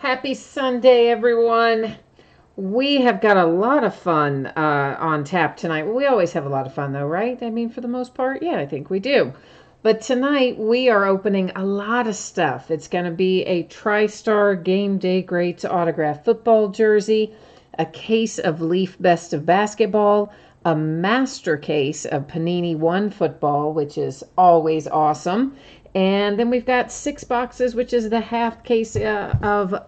Happy Sunday, everyone. We have got a lot of fun on tap tonight. Well, we always have a lot of fun, though, right? I mean, for the most part, yeah, I think we do. But tonight we are opening a lot of stuff. It's going to be a TriStar Game Day Greats autographed football jersey, a case of Leaf Best of Basketball, a master case of Panini One football, which is always awesome. And then we've got 6 boxes, which is the half case of,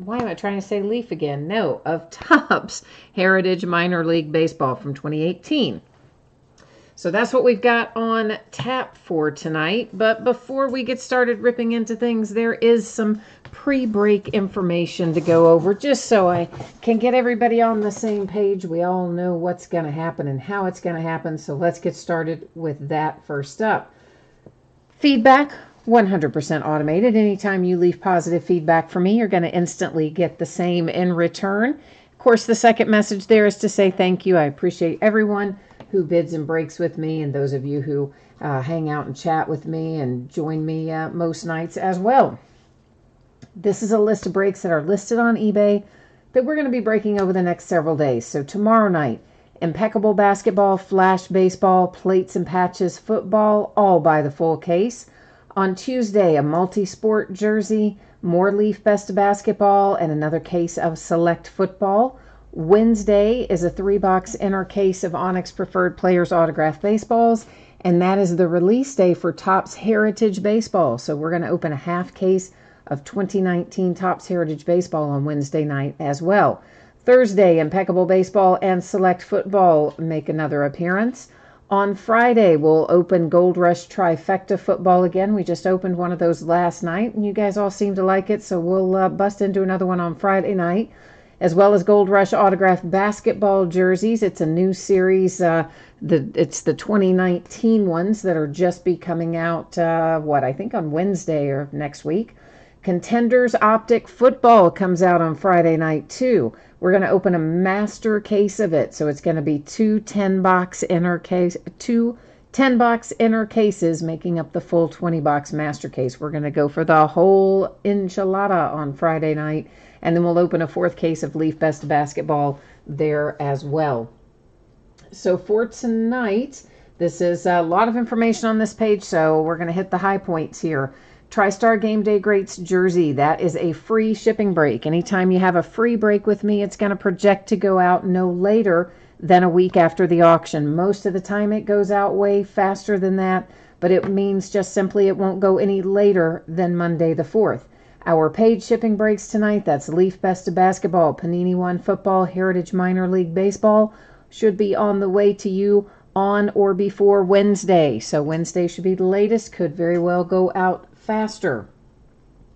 why am I trying to say Leaf again? No, of Topps Heritage Minor League Baseball from 2018. So that's what we've got on tap for tonight. But before we get started ripping into things, there is some pre-break information to go over just so I can get everybody on the same page. We all know what's going to happen and how it's going to happen. So let's get started with that first up. Feedback, 100% automated. Anytime you leave positive feedback for me, you're going to instantly get the same in return. Of course, the second message there is to say thank you. I appreciate everyone who bids and breaks with me, and those of you who hang out and chat with me and join me most nights as well. This is a list of breaks that are listed on eBay that we're going to be breaking over the next several days. So tomorrow night, Impeccable Basketball, Flash Baseball, Plates and Patches Football, all by the full case. On Tuesday, a multi-sport jersey, more Leaf Best of Basketball, and another case of Select Football. Wednesday is a 3-box inner case of Onyx Preferred Players Autographed Baseballs, and that is the release day for Topps Heritage Baseball. So we're going to open a half case of 2019 Topps Heritage Baseball on Wednesday night as well. Thursday, Impeccable Baseball and Select Football make another appearance. On Friday, we'll open Gold Rush Trifecta Football again. We just opened one of those last night, and you guys all seem to like it, so we'll bust into another one on Friday night, as well as Gold Rush Autographed Basketball jerseys. It's a new series. It's the 2019 ones that are just be coming out, I think on Wednesday or next week. Contenders Optic Football comes out on Friday night, too. We're going to open a master case of it. So it's going to be two 10-box inner cases making up the full 20-box master case. We're going to go for the whole enchilada on Friday night. And then we'll open a 4th case of Leaf Best Basketball there as well. So for tonight, this is a lot of information on this page. So we're going to hit the high points here. TriStar Game Day Greats jersey, that is a free shipping break. Anytime you have a free break with me, it's going to project to go out no later than a week after the auction. Most of the time it goes out way faster than that, but it means just simply it won't go any later than Monday the 4th. Our paid shipping breaks tonight, that's Leaf Best of Basketball, Panini One Football, Heritage Minor League Baseball, should be on the way to you on or before Wednesday. So Wednesday should be the latest, could very well go out faster.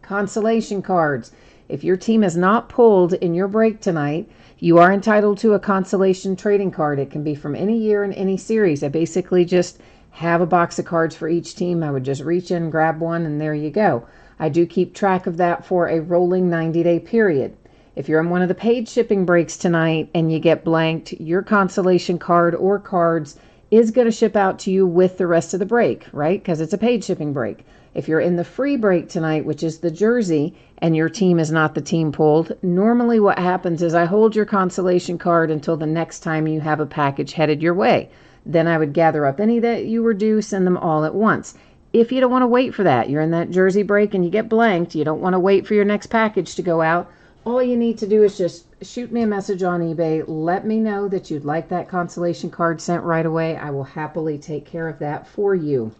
Consolation cards. If your team is not pulled in your break tonight, you are entitled to a consolation trading card. It can be from any year and any series. I basically just have a box of cards for each team. I would just reach in, grab one, and there you go. I do keep track of that for a rolling 90-day period. If you're in one of the paid shipping breaks tonight and you get blanked, your consolation card or cards is going to ship out to you with the rest of the break, right? Because it's a paid shipping break. If you're in the free break tonight, which is the jersey, and your team is not the team pulled, normally what happens is I hold your consolation card until the next time you have a package headed your way. Then I would gather up any that you were due, send them all at once. If you don't want to wait for that, you're in that jersey break and you get blanked, you don't want to wait for your next package to go out, all you need to do is just shoot me a message on eBay. Let me know that you'd like that consolation card sent right away. I will happily take care of that for you.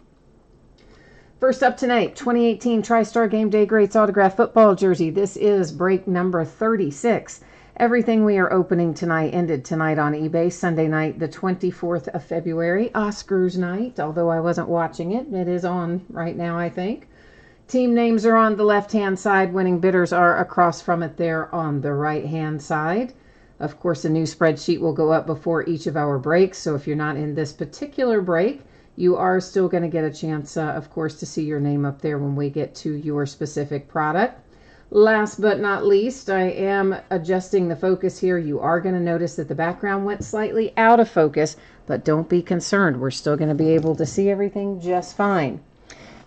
First up tonight, 2018 TriStar Game Day Greats Autographed Football Jersey. This is break number 36. Everything we are opening tonight ended tonight on eBay. Sunday night, the 24th of February, Oscars night. Although I wasn't watching it, it is on right now, I think. Team names are on the left-hand side. Winning bidders are across from it there on the right-hand side. Of course, a new spreadsheet will go up before each of our breaks. So if you're not in this particular break, you are still going to get a chance, of course, to see your name up there when we get to your specific product. Last but not least, I am adjusting the focus here. You are going to notice that the background went slightly out of focus, but don't be concerned. We're still going to be able to see everything just fine.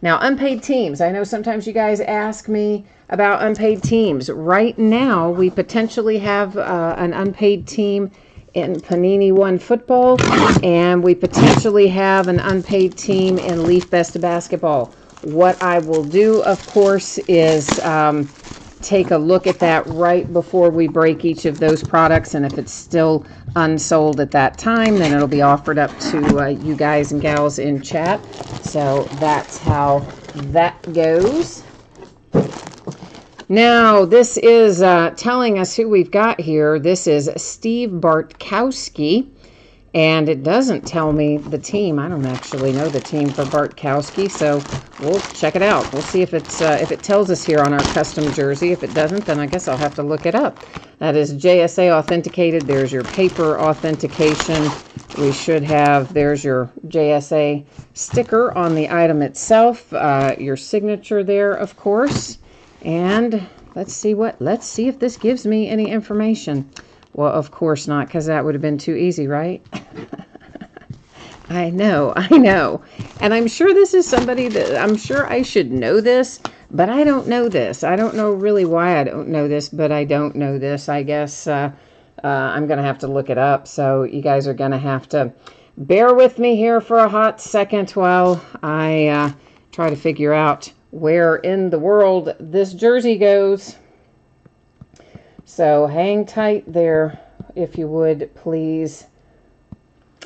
Now, unpaid teams. I know sometimes you guys ask me about unpaid teams. Right now, we potentially have an unpaid team in Panini One Football, and we potentially have an unpaid team in Leaf Best of Basketball. What I will do, of course, is take a look at that right before we break each of those products, and if it's still unsold at that time, then it'll be offered up to you guys and gals in chat. So that's how that goes. Now, this is telling us who we've got here. This is Steve Bartkowski, and it doesn't tell me the team. I don't actually know the team for Bartkowski, so we'll check it out. We'll see if if it tells us here on our custom jersey. If it doesn't, then I guess I'll have to look it up. That is JSA authenticated. There's your paper authentication. We should have, there's your JSA sticker on the item itself, your signature there, of course. And let's see if this gives me any information. Well, of course not, because that would have been too easy, right? I know. And I'm sure this is somebody that, I'm sure I should know this, but I don't know this. I don't know really why I don't know this, but I don't know this. I guess I'm going to have to look it up. So you guys are going to have to bear with me here for a hot second while I try to figure out where in the world this jersey goes. So hang tight there, if you would, please,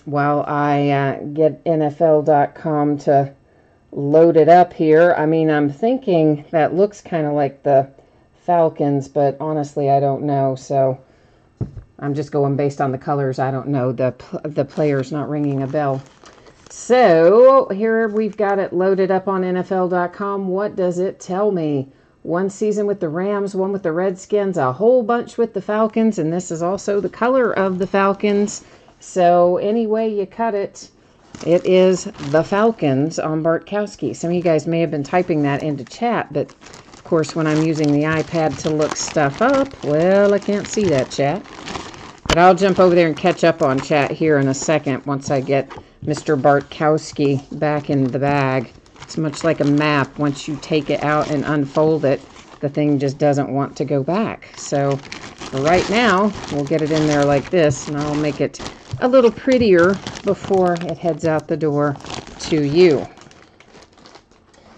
while I get NFL.com to load it up here. I mean, I'm thinking that looks kind of like the Falcons, but honestly, I don't know. So I'm just going based on the colors. I don't know. The player's not ringing a bell. So here we've got it loaded up on NFL.com. What does it tell me? One season with the Rams, one with the Redskins, a whole bunch with the Falcons, and this is also the color of the Falcons. So any way you cut it, it is the Falcons on Bartkowski. Some of you guys may have been typing that into chat, but of course when I'm using the iPad to look stuff up, well, I can't see that chat. But I'll jump over there and catch up on chat here in a second once I get Mr. Bartkowski back in the bag. It's much like a map. Once you take it out and unfold it, the thing just doesn't want to go back. So for right now, we'll get it in there like this, and I'll make it a little prettier before it heads out the door to you.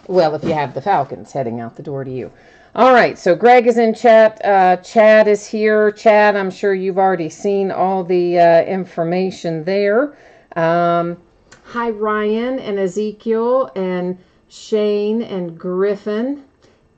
Well, if you have the Falcons heading out the door to you. All right, so Greg is in chat. Chad is here. Chad, I'm sure you've already seen all the information there. Hi, Ryan and Ezekiel and Shane and Griffin.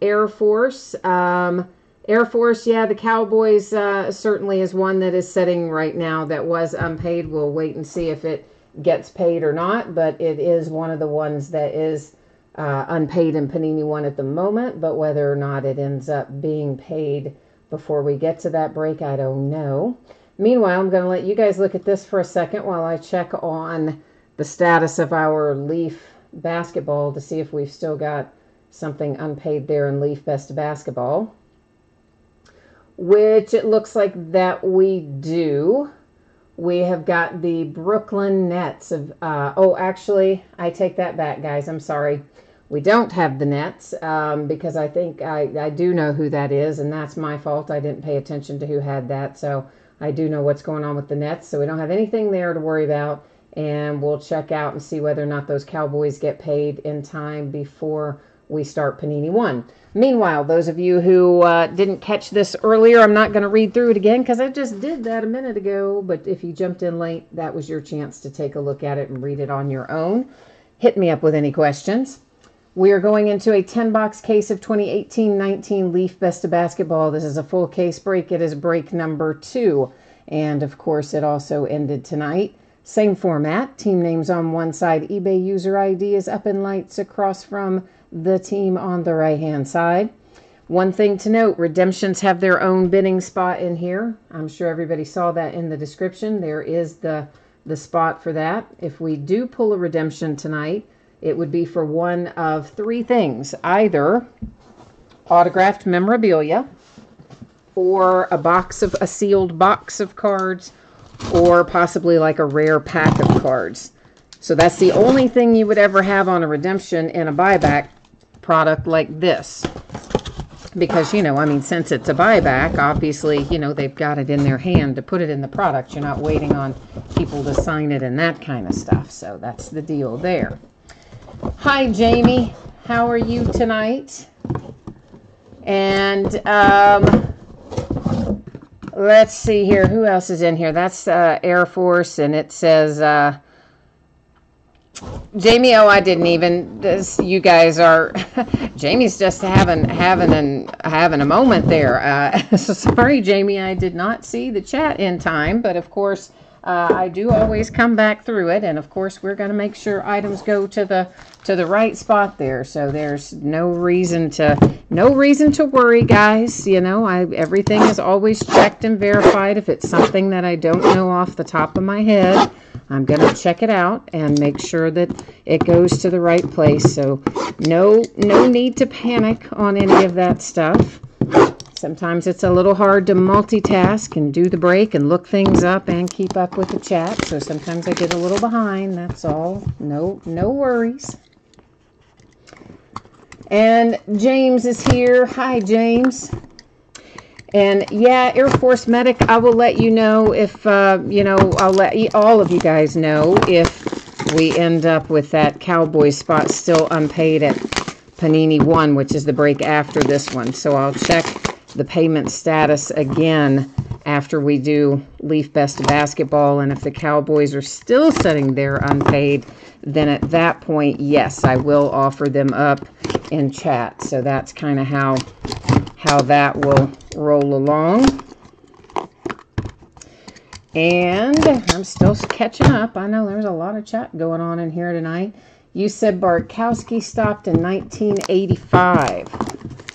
Air Force. Air Force, yeah, the Cowboys certainly is one that is sitting right now that was unpaid. We'll wait and see if it gets paid or not, but it is one of the ones that is unpaid in Panini One at the moment, but whether or not it ends up being paid before we get to that break, I don't know. Meanwhile, I'm going to let you guys look at this for a second while I check on the status of our Leaf basketball to see if we've still got something unpaid there in Leaf Best Basketball, which it looks like that we do. We have got the Brooklyn Nets of, oh, actually, I take that back, guys. I'm sorry. We don't have the Nets because I think I do know who that is, and that's my fault. I didn't pay attention to who had that, so I do know what's going on with the Nets, so we don't have anything there to worry about, and we'll check out and see whether or not those Cowboys get paid in time before we start Panini One. Meanwhile, those of you who didn't catch this earlier, I'm not going to read through it again because I just did that a minute ago, but if you jumped in late, that was your chance to take a look at it and read it on your own. Hit me up with any questions. We are going into a 10-box case of 2018-19 Leaf Best of Basketball. This is a full case break. It is break number 2. And, of course, it also ended tonight. Same format. Team names on one side. eBay user ID is up in lights across from the team on the right-hand side. One thing to note, redemptions have their own bidding spot in here. I'm sure everybody saw that in the description. There is the spot for that. If we do pull a redemption tonight, it would be for one of 3 things. Either autographed memorabilia, or a sealed box of cards, or possibly like a rare pack of cards. So that's the only thing you would ever have on a redemption in a buyback product like this. Because, you know, I mean, since it's a buyback, obviously, you know, they've got it in their hand to put it in the product. You're not waiting on people to sign it and that kind of stuff. So that's the deal there. Hi, Jamie. How are you tonight? And let's see here. Who else is in here? That's Air Force, and it says... Jamie, oh, I didn't even. You guys are. Jamie's just having a moment there. So sorry, Jamie, I did not see the chat in time, but of course, I do always come back through it, and of course, we're going to make sure items go to the right spot there. So there's no reason to worry, guys. You know, everything is always checked and verified. If it's something that I don't know off the top of my head, I'm going to check it out and make sure that it goes to the right place. So no need to panic on any of that stuff. Sometimes it's a little hard to multitask and do the break and look things up and keep up with the chat. So sometimes I get a little behind. That's all. No worries. And James is here. Hi, James. And yeah, Air Force Medic, I will let you know if, you know, I'll let all of you guys know if we end up with that Cowboy spot still unpaid at Panini 1, which is the break after this one. So I'll check the payment status again after we do Leaf Best Basketball. And if the Cowboys are still sitting there unpaid, then at that point, yes, I will offer them up in chat. So that's kind of how that will roll along. And I'm still catching up. I know there's a lot of chat going on in here tonight. You said Bartkowski stopped in 1985.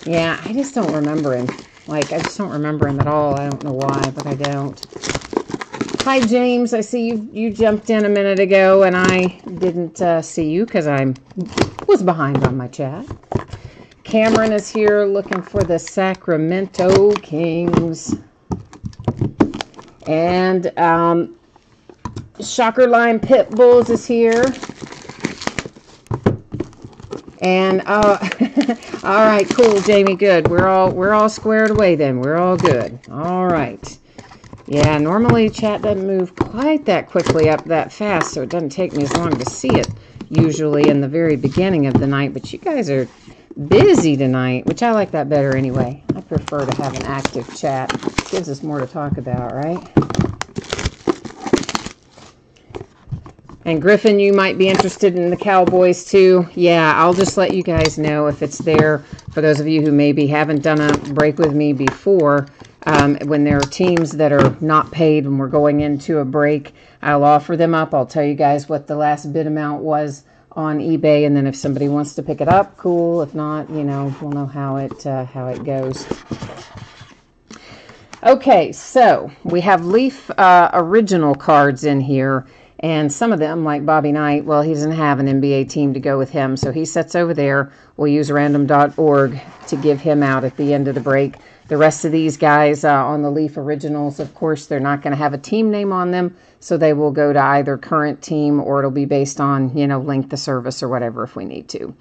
Yeah, I just don't remember him. Like, I just don't remember him at all. I don't know why, but I don't. Hi, James. I see you jumped in a minute ago, and I didn't see you because I was behind on my chat. Cameron is here looking for the Sacramento Kings. And Shocker Line Pit Bulls is here. And all right, cool, Jamie, good. We're all squared away then. We're all good. All right. Yeah, normally chat doesn't move quite that quickly up that fast, so it doesn't take me as long to see it usually in the very beginning of the night, but you guys are busy tonight, which I like that better anyway. I prefer to have an active chat. It gives us more to talk about, right? And Griffin, you might be interested in the Cowboys too. Yeah, I'll just let you guys know if it's there. For those of you who maybe haven't done a break with me before, when there are teams that are not paid and we're going into a break, I'll offer them up. I'll tell you guys what the last bid amount was on eBay, and then if somebody wants to pick it up, cool. If not, you know, we'll know how it goes. Okay, so we have Leaf original cards in here, and some of them, like Bobby Knight, well, he doesn't have an NBA team to go with him, so he sits over there. We'll use random.org to give him out at the end of the break. The rest of these guys on the Leaf Originals, of course, they're not going to have a team name on them, so they will go to either current team or it'll be based on, you know, length of service or whatever if we need to.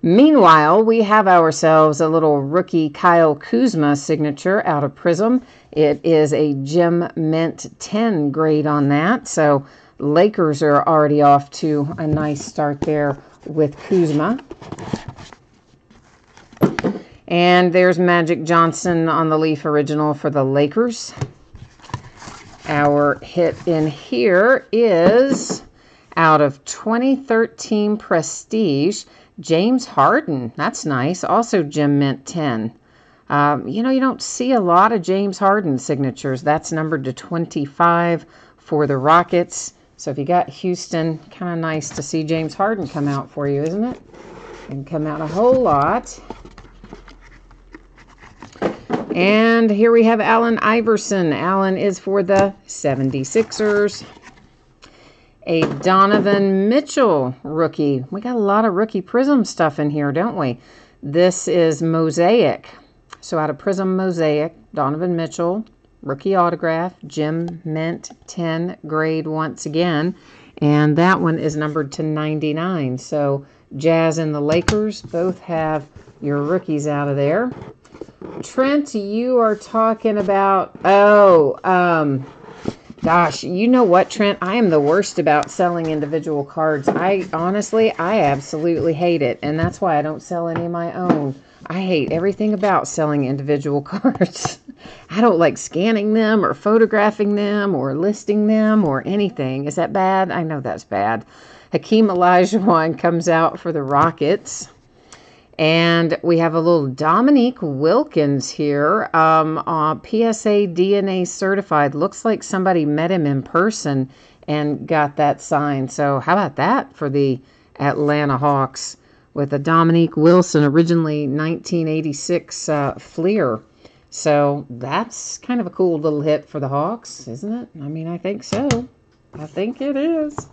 Meanwhile, we have ourselves a little rookie Kyle Kuzma signature out of Prism. It is a Gem Mint 10 grade on that, so Lakers are already off to a nice start there with Kuzma. And there's Magic Johnson on the Leaf Original for the Lakers. Our hit in here is out of 2013 Prestige, James Harden. That's nice. Also Gem Mint 10. You know, you don't see a lot of James Harden signatures. That's numbered to 25 for the Rockets. So if you got Houston, kind of nice to see James Harden come out for you, isn't it? And come out a whole lot. And here we have Allen Iverson. Allen is for the 76ers. A Donovan Mitchell rookie. We got a lot of rookie Prism stuff in here, don't we? This is Mosaic. So out of Prism Mosaic, Donovan Mitchell, rookie autograph, Gem Mint 10 grade once again. And that one is numbered to 99. So Jazz and the Lakers both have your rookies out of there. Trent, you are talking about, gosh, you know what, Trent? I am the worst about selling individual cards. I absolutely hate it. And that's why I don't sell any of my own. I hate everything about selling individual cards. I don't like scanning them or photographing them or listing them or anything. Is that bad? I know that's bad. Hakeem Olajuwon comes out for the Rockets. And we have a little Dominique Wilkins here, PSA DNA certified. Looks like somebody met him in person and got that signed. So how about that for the Atlanta Hawks with a Dominique Wilson, originally 1986 Fleer. So that's kind of a cool little hit for the Hawks, isn't it? I mean, I think so. I think it is.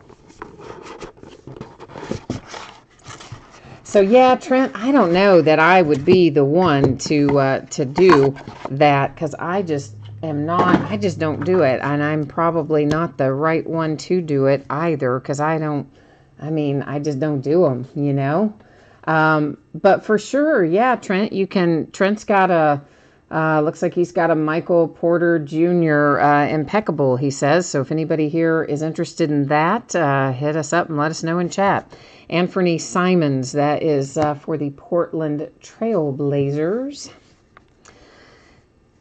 So yeah, Trent, I don't know that I would be the one to do that, because I just don't do it, and I'm probably not the right one to do it either, because I just don't do them, you know. But for sure, yeah, Trent, Trent's got looks like he's got a Michael Porter Jr. Impeccable, he says. So if anybody here is interested in that, hit us up and let us know in chat. Anthony Simons, that is for the Portland Trail Blazers.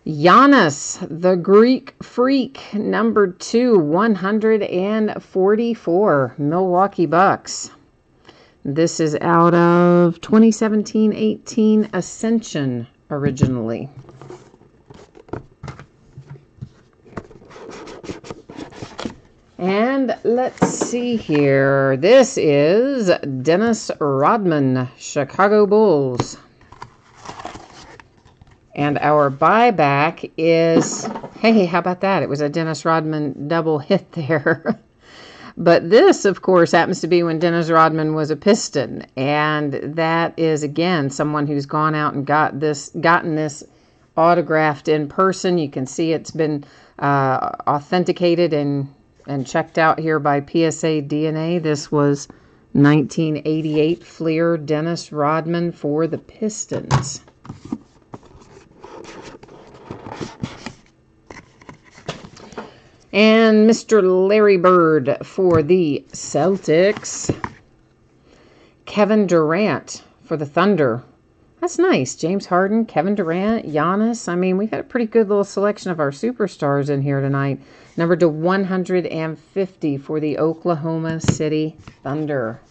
Giannis, the Greek Freak, number 2, 144, Milwaukee Bucks. This is out of 2017-18 Ascension originally. And let's see here. This is Dennis Rodman, Chicago Bulls. And our buyback is, hey, how about that? It was a Dennis Rodman double hit there. But this, of course, happens to be when Dennis Rodman was a Piston. And that is, again, someone who's gone out and gotten this autographed in person. You can see it's been authenticated and checked out here by PSA DNA. This was 1988 Fleer Dennis Rodman for the Pistons. And Mr. Larry Bird for the Celtics. Kevin Durant for the Thunder. That's nice. James Harden, Kevin Durant, Giannis. I mean, we've got a pretty good little selection of our superstars in here tonight. Number to 150 for the Oklahoma City Thunder.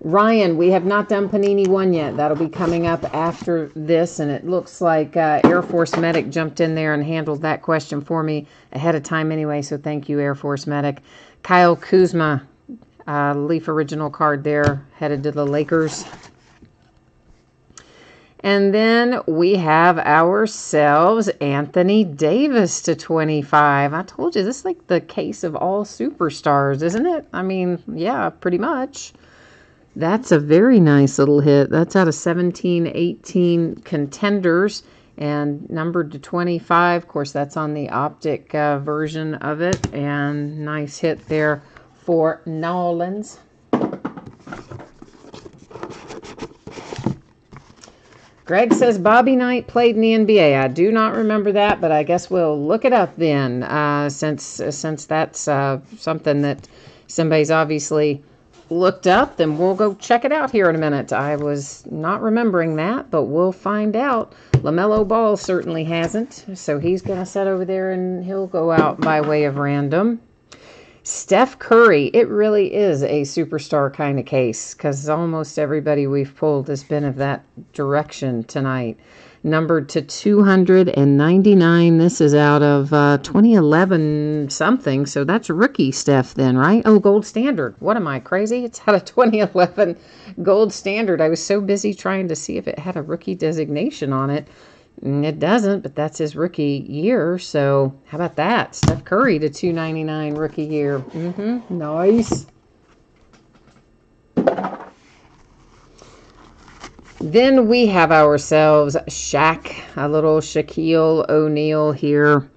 Ryan, we have not done Panini 1 yet. That'll be coming up after this, and it looks like Air Force Medic jumped in there and handled that question for me ahead of time anyway, so thank you, Air Force Medic. Kyle Kuzma, Leaf original card there, headed to the Lakers. And then we have ourselves Anthony Davis to 25. I told you, this is like the case of all superstars, isn't it? I mean, yeah, pretty much. That's a very nice little hit. That's out of 17-18 Contenders and numbered to 25. Of course, that's on the optic version of it. And nice hit there for Nolans. Greg says Bobby Knight played in the NBA. I do not remember that, but I guess we'll look it up then, since that's something that somebody's obviously looked up, then we'll go check it out here in a minute. I was not remembering that, but we'll find out. LaMelo Ball certainly hasn't, so he's going to sit over there and he'll go out by way of random. Steph Curry, it really is a superstar kind of case, because almost everybody we've pulled has been of that direction tonight. Numbered to 299. This is out of 2011 something, so that's rookie Steph then, right? Oh, gold standard. What am I, crazy? It's out of 2011 gold standard. I was so busy trying to see if it had a rookie designation on it. It doesn't, but that's his rookie year, so how about that? Steph Curry to 299 rookie year. Nice. Then we have ourselves Shaq, a little Shaquille O'Neal here.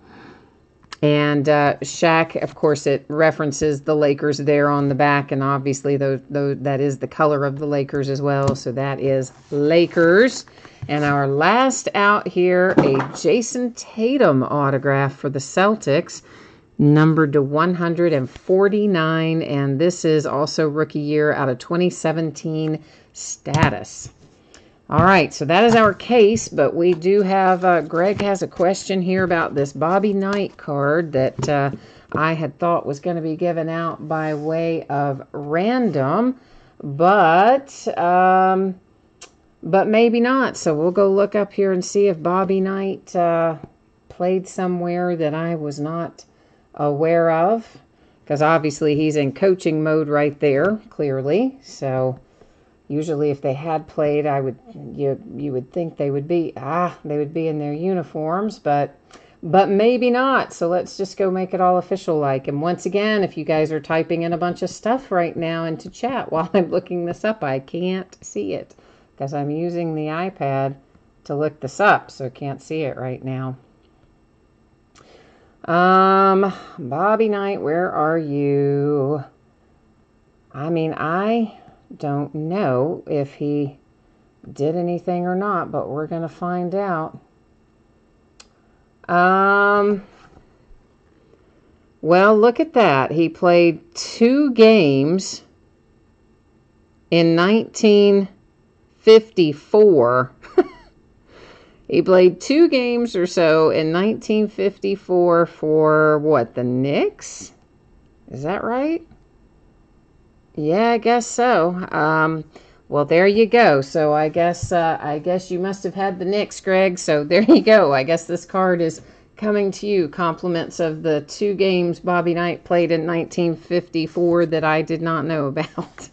And Shaq, of course, it references the Lakers there on the back, and obviously that is the color of the Lakers as well. So that is Lakers. And our last out here, a Jason Tatum autograph for the Celtics, numbered to 149, and this is also rookie year out of 2017 status. All right, so that is our case, but we do have, Greg has a question here about this Bobby Knight card that I had thought was going to be given out by way of random, but maybe not. So we'll go look up here and see if Bobby Knight played somewhere that I was not aware of, because obviously he's in coaching mode right there, clearly, so... Usually if they had played, you would think they would be in their uniforms, but maybe not. So let's just go make it all official like. And once again, if you guys are typing in a bunch of stuff right now into chat while I'm looking this up, I can't see it because I'm using the iPad to look this up, so I can't see it right now. Bobby Knight, where are you? I mean, I don't know if he did anything or not, but we're going to find out. Well, look at that. He played 2 games in 1954. He played 2 games or so in 1954 for what, the Knicks? Is that right? Yeah, I guess so. Well, there you go. So I guess you must have had the Knicks, Greg. So there you go. I guess this card is coming to you. Compliments of the 2 games Bobby Knight played in 1954 that I did not know about.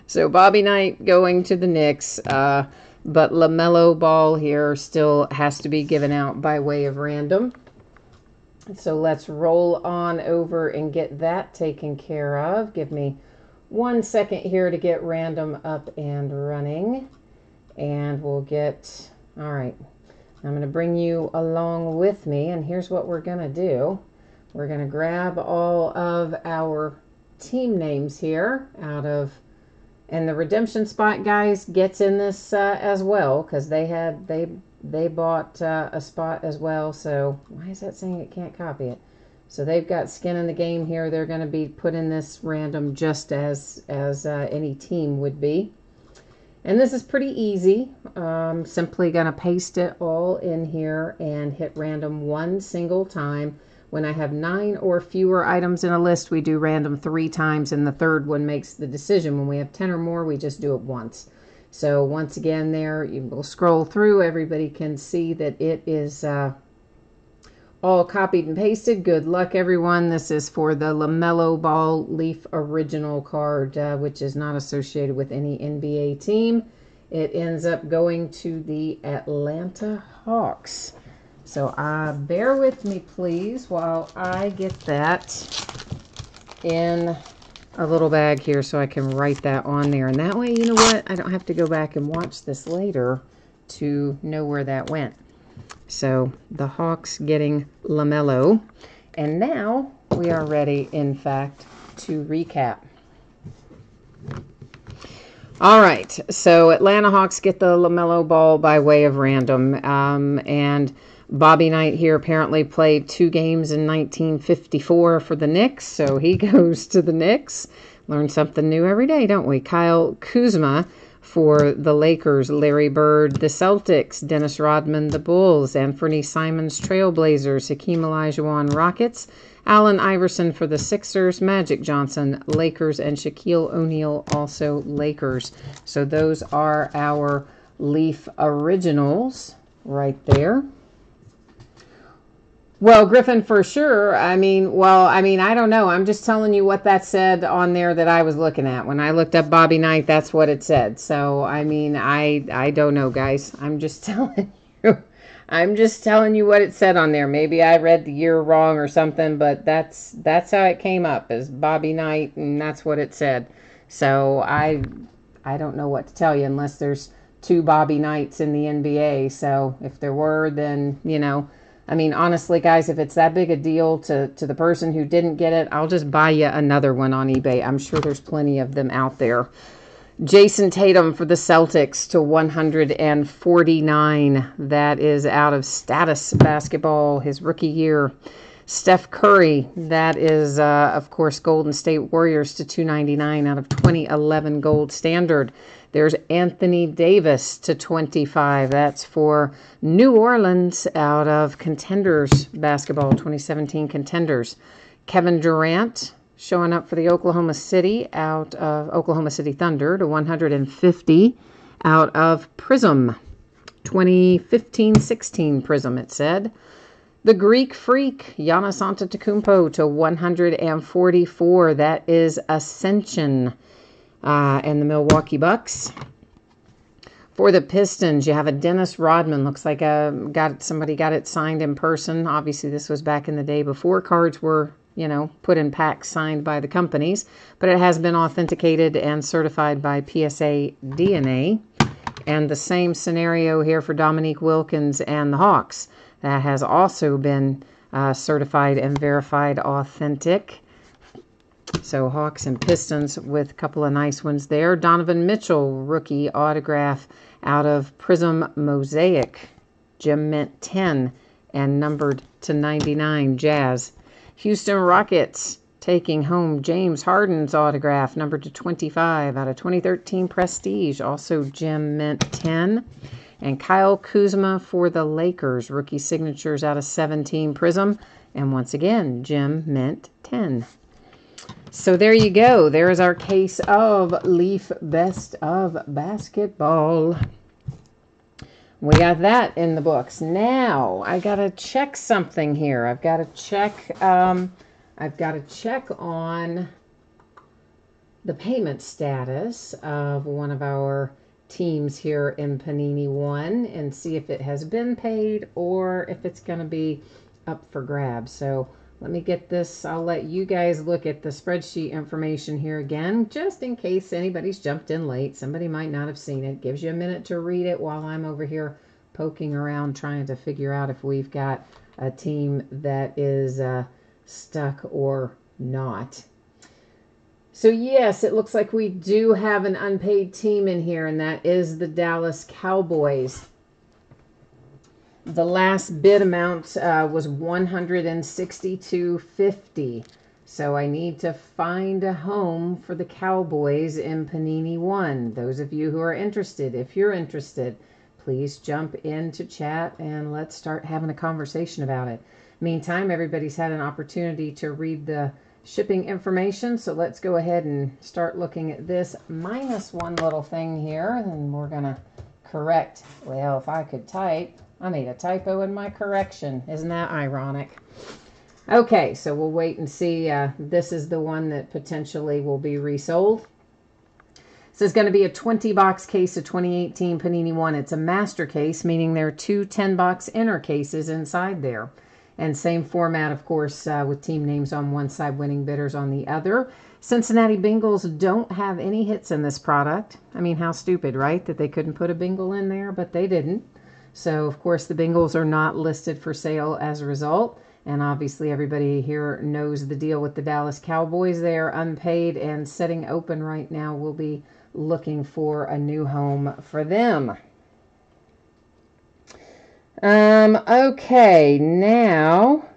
So Bobby Knight going to the Knicks, but LaMelo Ball here still has to be given out by way of random. So let's roll on over and get that taken care of. Give me 1 second here to get random up and running, and we'll get, all right, I'm going to bring you along with me, and here's what we're going to do. We're going to grab all of our team names here out of, and the redemption spot guys gets in this as well, because they bought a spot as well. So why is that saying it can't copy it? So they've got skin in the game here. They're going to be put in this random just as any team would be. And this is pretty easy. Simply going to paste it all in here and hit random 1 single time. When I have 9 or fewer items in a list, we do random 3 times, and the third one makes the decision. When we have 10 or more, we just do it once. So once again there, you will scroll through. Everybody can see that it is... all copied and pasted. Good luck, everyone. This is for the LaMelo Ball Leaf Original card, which is not associated with any NBA team. It ends up going to the Atlanta Hawks. So bear with me, please, while I get that in a little bag here so I can write that on there. And that way, you know what? I don't have to go back and watch this later to know where that went. So the Hawks getting LaMelo. And now we are ready, in fact, to recap. All right, so Atlanta Hawks get the LaMelo Ball by way of random. And Bobby Knight here apparently played 2 games in 1954 for the Knicks. So he goes to the Knicks. Learn something new every day, don't we? Kyle Kuzma for the Lakers, Larry Bird, the Celtics, Dennis Rodman, the Bulls, Anthony Simons, Trailblazers, Hakeem Olajuwon, Rockets, Allen Iverson for the Sixers, Magic Johnson, Lakers, and Shaquille O'Neal, also Lakers. So those are our Leaf Originals right there. Well, Griffin, for sure. I mean, I don't know. I'm just telling you what that said on there that I was looking at. When I looked up Bobby Knight, that's what it said. So, I mean, I don't know, guys. I'm just telling you. I'm just telling you what it said on there. Maybe I read the year wrong or something, but that's how it came up, as Bobby Knight, and that's what it said. So, I don't know what to tell you unless there's 2 Bobby Knights in the NBA. So, if there were, then, you know, I mean, honestly, guys, if it's that big a deal to the person who didn't get it, I'll just buy you another one on eBay. I'm sure there's plenty of them out there. Jason Tatum for the Celtics to 149. That is out of Status Basketball, his rookie year. Steph Curry, that is, of course, Golden State Warriors to 299 out of 2011 Gold Standard. There's Anthony Davis to 25. That's for New Orleans out of Contenders Basketball, 2017 Contenders. Kevin Durant showing up for the Oklahoma City out of Oklahoma City Thunder to 150 out of Prism, 2015-16 Prism, it said. The Greek Freak, Giannis Antetokounmpo to 144. That is Ascension. And the Milwaukee Bucks. For the Pistons, you have a Dennis Rodman. Looks like somebody got it signed in person. Obviously, this was back in the day before cards were, put in packs signed by the companies. But it has been authenticated and certified by PSA DNA. And the same scenario here for Dominique Wilkins and the Hawks. That has also been certified and verified authentic. So Hawks and Pistons with a couple of nice ones there. Donovan Mitchell, rookie autograph out of Prism Mosaic. Gem Mint 10 and numbered to 99, Jazz. Houston Rockets taking home James Harden's autograph, numbered to 25 out of 2013 Prestige. Also Gem Mint 10. And Kyle Kuzma for the Lakers. Rookie signatures out of 17 Prism. And once again, Gem Mint 10. So there you go. There is our case of Leaf Best of Basketball. We got that in the books. Now, I got to check something here. I've got to check on the payment status of one of our teams here in Panini One and see if it has been paid or if it's going to be up for grabs. So let me get this. I'll let you guys look at the spreadsheet information here again, just in case anybody's jumped in late. Somebody might not have seen it. Gives you a minute to read it while I'm over here poking around trying to figure out if we've got a team that is stuck or not. So yes, it looks like we do have an unpaid team in here, and that is the Dallas Cowboys. The last bid amount was $162.50. So I need to find a home for the Cowboys in Panini One. Those of you who are interested, if you're interested, please jump into chat and let's start having a conversation about it. Meantime, everybody's had an opportunity to read the shipping information, so let's go ahead and start looking at this minus one little thing here, and we're gonna correct. Well, if I could type, I made a typo in my correction. Isn't that ironic? Okay, so we'll wait and see. This is the one that potentially will be resold. So it's going to be a 20-box case of 2018 Panini One. It's a master case, meaning there are two 10-box inner cases inside there. And same format, of course, with team names on one side, winning bidders on the other. Cincinnati Bengals don't have any hits in this product. I mean, how stupid, right? That they couldn't put a Bengal in there, but they didn't. So, of course, the Bengals are not listed for sale as a result. And obviously, everybody here knows the deal with the Dallas Cowboys. They are unpaid and sitting open right now. We'll be looking for a new home for them. Okay, now,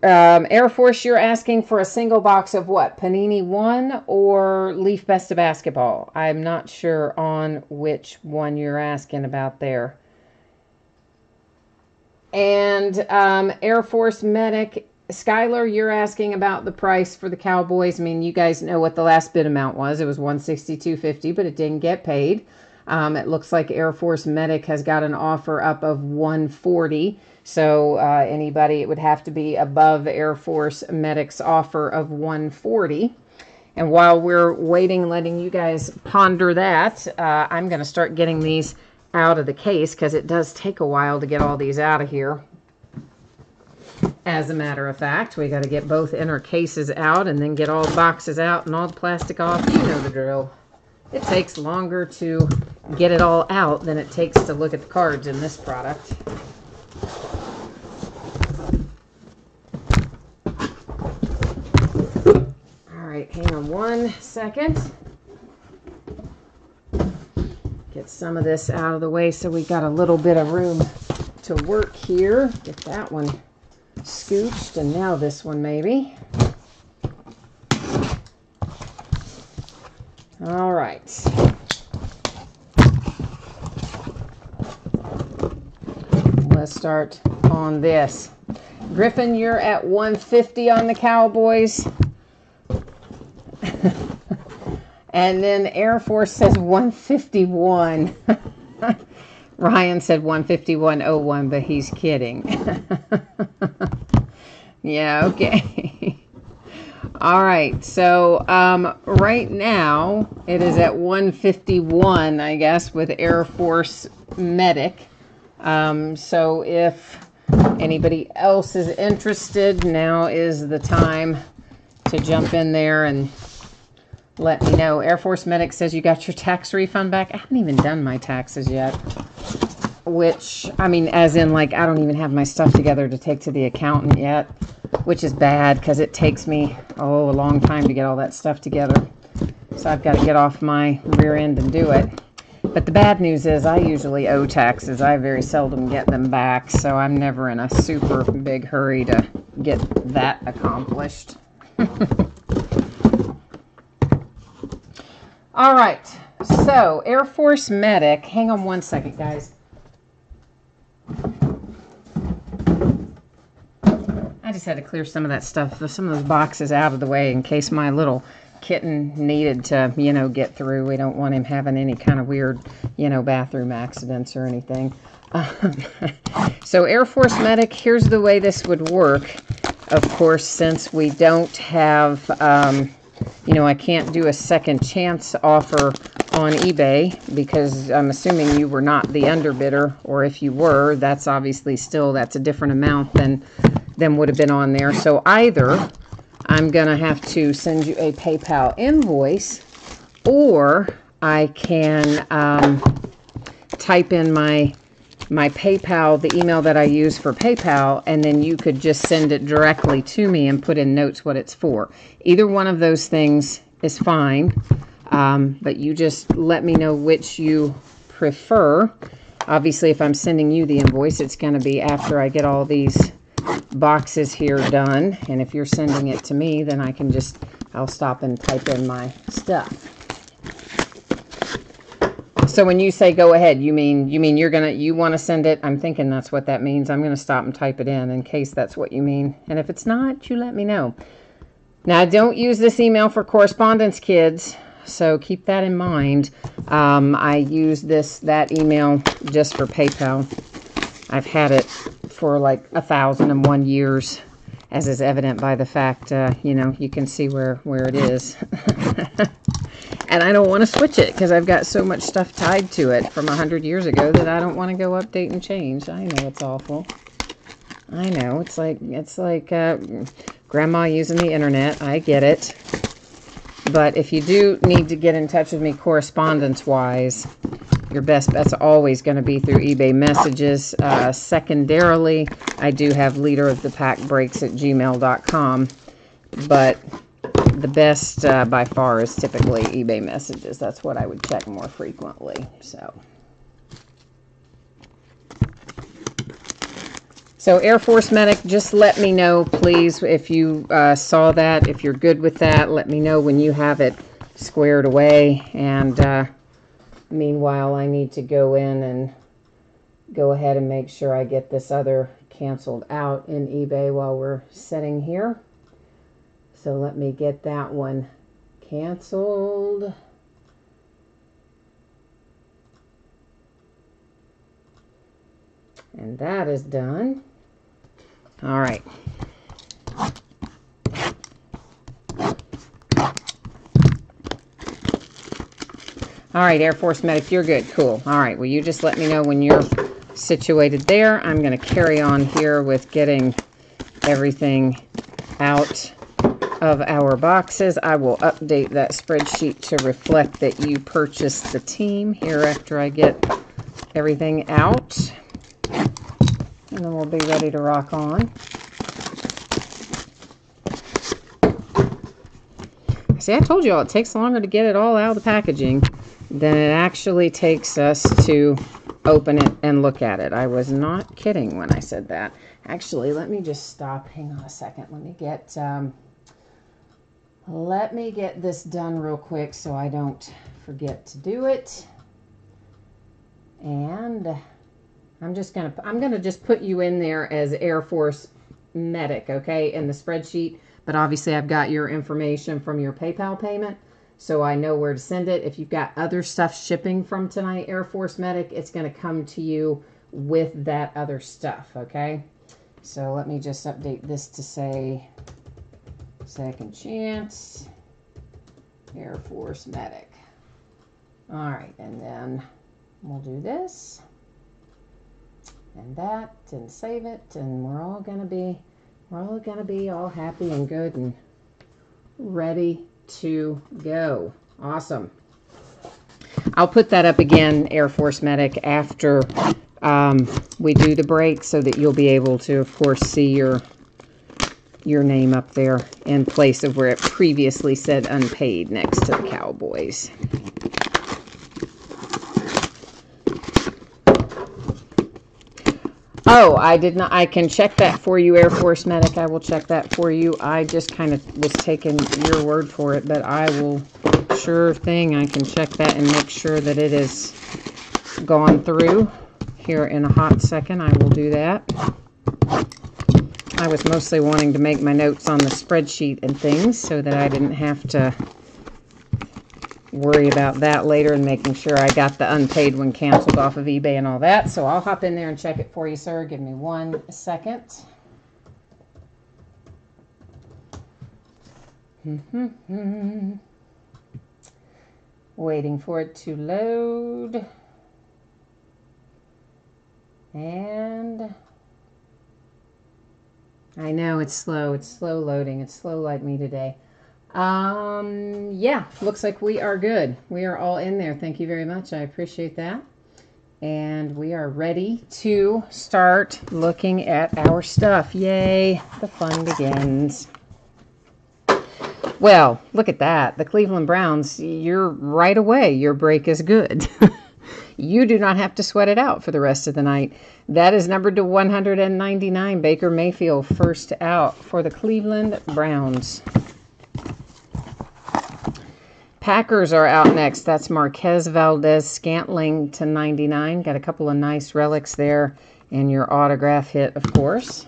Air Force, you're asking for a single box of what? Panini One or Leaf Best of Basketball? I'm not sure on which one you're asking about there. And Air Force Medic, Skylar, you're asking about the price for the Cowboys. I mean, you guys know what the last bid amount was. It was $162.50, but it didn't get paid. It looks like Air Force Medic has got an offer up of $140. So anybody, it would have to be above Air Force Medic's offer of $140. And while we're waiting, letting you guys ponder that, I'm going to start getting these out of the case because it does take a while to get all these out of here. As a matter of fact, we got to get both inner cases out and then get all the boxes out and all the plastic off. You know the drill. It takes longer to get it all out than it takes to look at the cards in this product. on one second. Get some of this out of the way so we got a little bit of room to work here. Get that one scooched, and now this one maybe. All right. Let's start on this. Griffin, you're at 150 on the Cowboys. And then Air Force says 151. Ryan said 151.01, but he's kidding. Yeah, okay. All right, so right now it is at 151, I guess, with Air Force Medic. So if anybody else is interested, now is the time to jump in there and let me know. Air Force Medic says you got your tax refund back. I haven't even done my taxes yet. Which, I mean, as in, like, I don't even have my stuff together to take to the accountant yet. Which is bad, because it takes me, a long time to get all that stuff together. So I've got to get off my rear end and do it. But the bad news is I usually owe taxes. I very seldom get them back. So I'm never in a super big hurry to get that accomplished. All right, so Air Force Medic, hang on one second, guys. I just had to clear some of that stuff, some of those boxes out of the way in case my little kitten needed to, get through. We don't want him having any kind of weird, bathroom accidents or anything. So Air Force Medic, here's the way this would work. Of course, since we don't have... I can't do a second chance offer on eBay because I'm assuming you were not the underbidder, or if you were, that's obviously that's a different amount than would have been on there. So either I'm going to have to send you a PayPal invoice, or I can type in my PayPal, the email that I use for PayPal, and then you could just send it directly to me and put in notes what it's for. Either one of those things is fine, but you just let me know which you prefer. Obviously, if I'm sending you the invoice, it's going to be after I get all these boxes here done, and if you're sending it to me, then I'll stop and type in my stuff. So when you say go ahead, you mean you want to send it? I'm thinking that's what that means. I'm going to stop and type it in case that's what you mean. And if it's not, you let me know. Now, don't use this email for correspondence, kids. So keep that in mind. I use that email just for PayPal. I've had it for like 1,001 years, as is evident by the fact, you can see where it is. And I don't want to switch it because I've got so much stuff tied to it from 100 years ago that I don't want to go update and change. I know it's awful. I know it's like grandma using the internet. I get it. But if you do need to get in touch with me correspondence-wise, your best bet's always going to be through eBay messages. Secondarily, I do have leaderofthepackbreaks@gmail.com, but the best by far is typically eBay messages. That's what I would check more frequently. So Air Force Medic, just let me know, please, if you saw that. If you're good with that, let me know when you have it squared away. And meanwhile, I need to go in and go ahead and make sure I get this other canceled out in eBay while we're sitting here. So let me get that one canceled. And that is done. All right. All right, Air Force Medic, you're good. Cool. All right, well, you just let me know when you're situated there. I'm going to carry on here with getting everything out of our boxes. I will update that spreadsheet to reflect that you purchased the team here after I get everything out. And then we'll be ready to rock on. See, I told you all, it takes longer to get it all out of the packaging than it actually takes us to open it and look at it. I was not kidding when I said that. Actually, let me just stop. Hang on a second. Let me get this done real quick so I don't forget to do it. And I'm gonna just put you in there as Air Force Medic, okay, in the spreadsheet. But obviously I've got your information from your PayPal payment, so I know where to send it. If you've got other stuff shipping from tonight, Air Force Medic, it's going to come to you with that other stuff, okay? So let me just update this to say Second Chance, Air Force Medic. All right, and then we'll do this and that and save it, and we're all gonna be all happy and good and ready to go. Awesome. I'll put that up again, Air Force Medic, after we do the break, so that you'll be able to, of course, see your name up there in place of where it previously said unpaid next to the Cowboys. Oh, I did not. I can check that for you, Air Force Medic. I will check that for you. I just kind of was taking your word for it, but I will, sure thing, I can check that and make sure that it is gone through here in a hot second. I will do that. I was mostly wanting to make my notes on the spreadsheet and things so that I didn't have to worry about that later and making sure I got the unpaid one canceled off of eBay and all that. So I'll hop in there and check it for you, sir. Give me 1 second. Waiting for it to load. And I know it's slow. It's slow loading. It's slow like me today. Yeah, looks like we are good. We are all in there. Thank you very much. I appreciate that. And we are ready to start looking at our stuff. Yay, the fun begins. Well, look at that. The Cleveland Browns, you're right away. Your break is good. You do not have to sweat it out for the rest of the night. That is numbered to 199. Baker Mayfield first out for the Cleveland Browns. Packers are out next. That's Marquez Valdez-Scantling to 99. Got a couple of nice relics there. And your autograph hit, of course.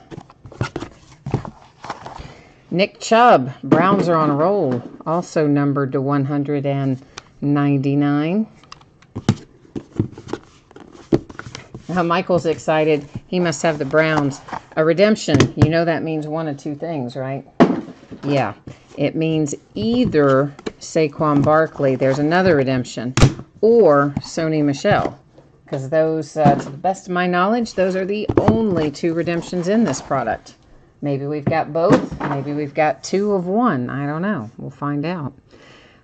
Nick Chubb. Browns are on a roll. Also numbered to 199. Now Michael's excited. He must have the Browns. A redemption. You know that means one of two things, right? Yeah. It means either Saquon Barkley, there's another redemption, or Sony Michel. Because those, to the best of my knowledge, those are the only two redemptions in this product. Maybe we've got both. Maybe we've got two of one. I don't know. We'll find out.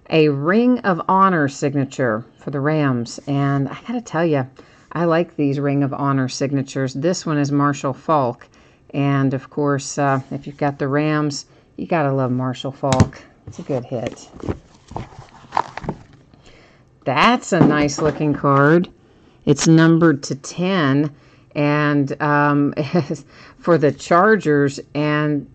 A Ring of Honor signature for the Rams. And I got to tell you, I like these Ring of Honor signatures. This one is Marshall Faulk. And, of course, if you've got the Rams, you got to love Marshall Faulk. It's a good hit. That's a nice looking card. It's numbered to 10. And for the Chargers, and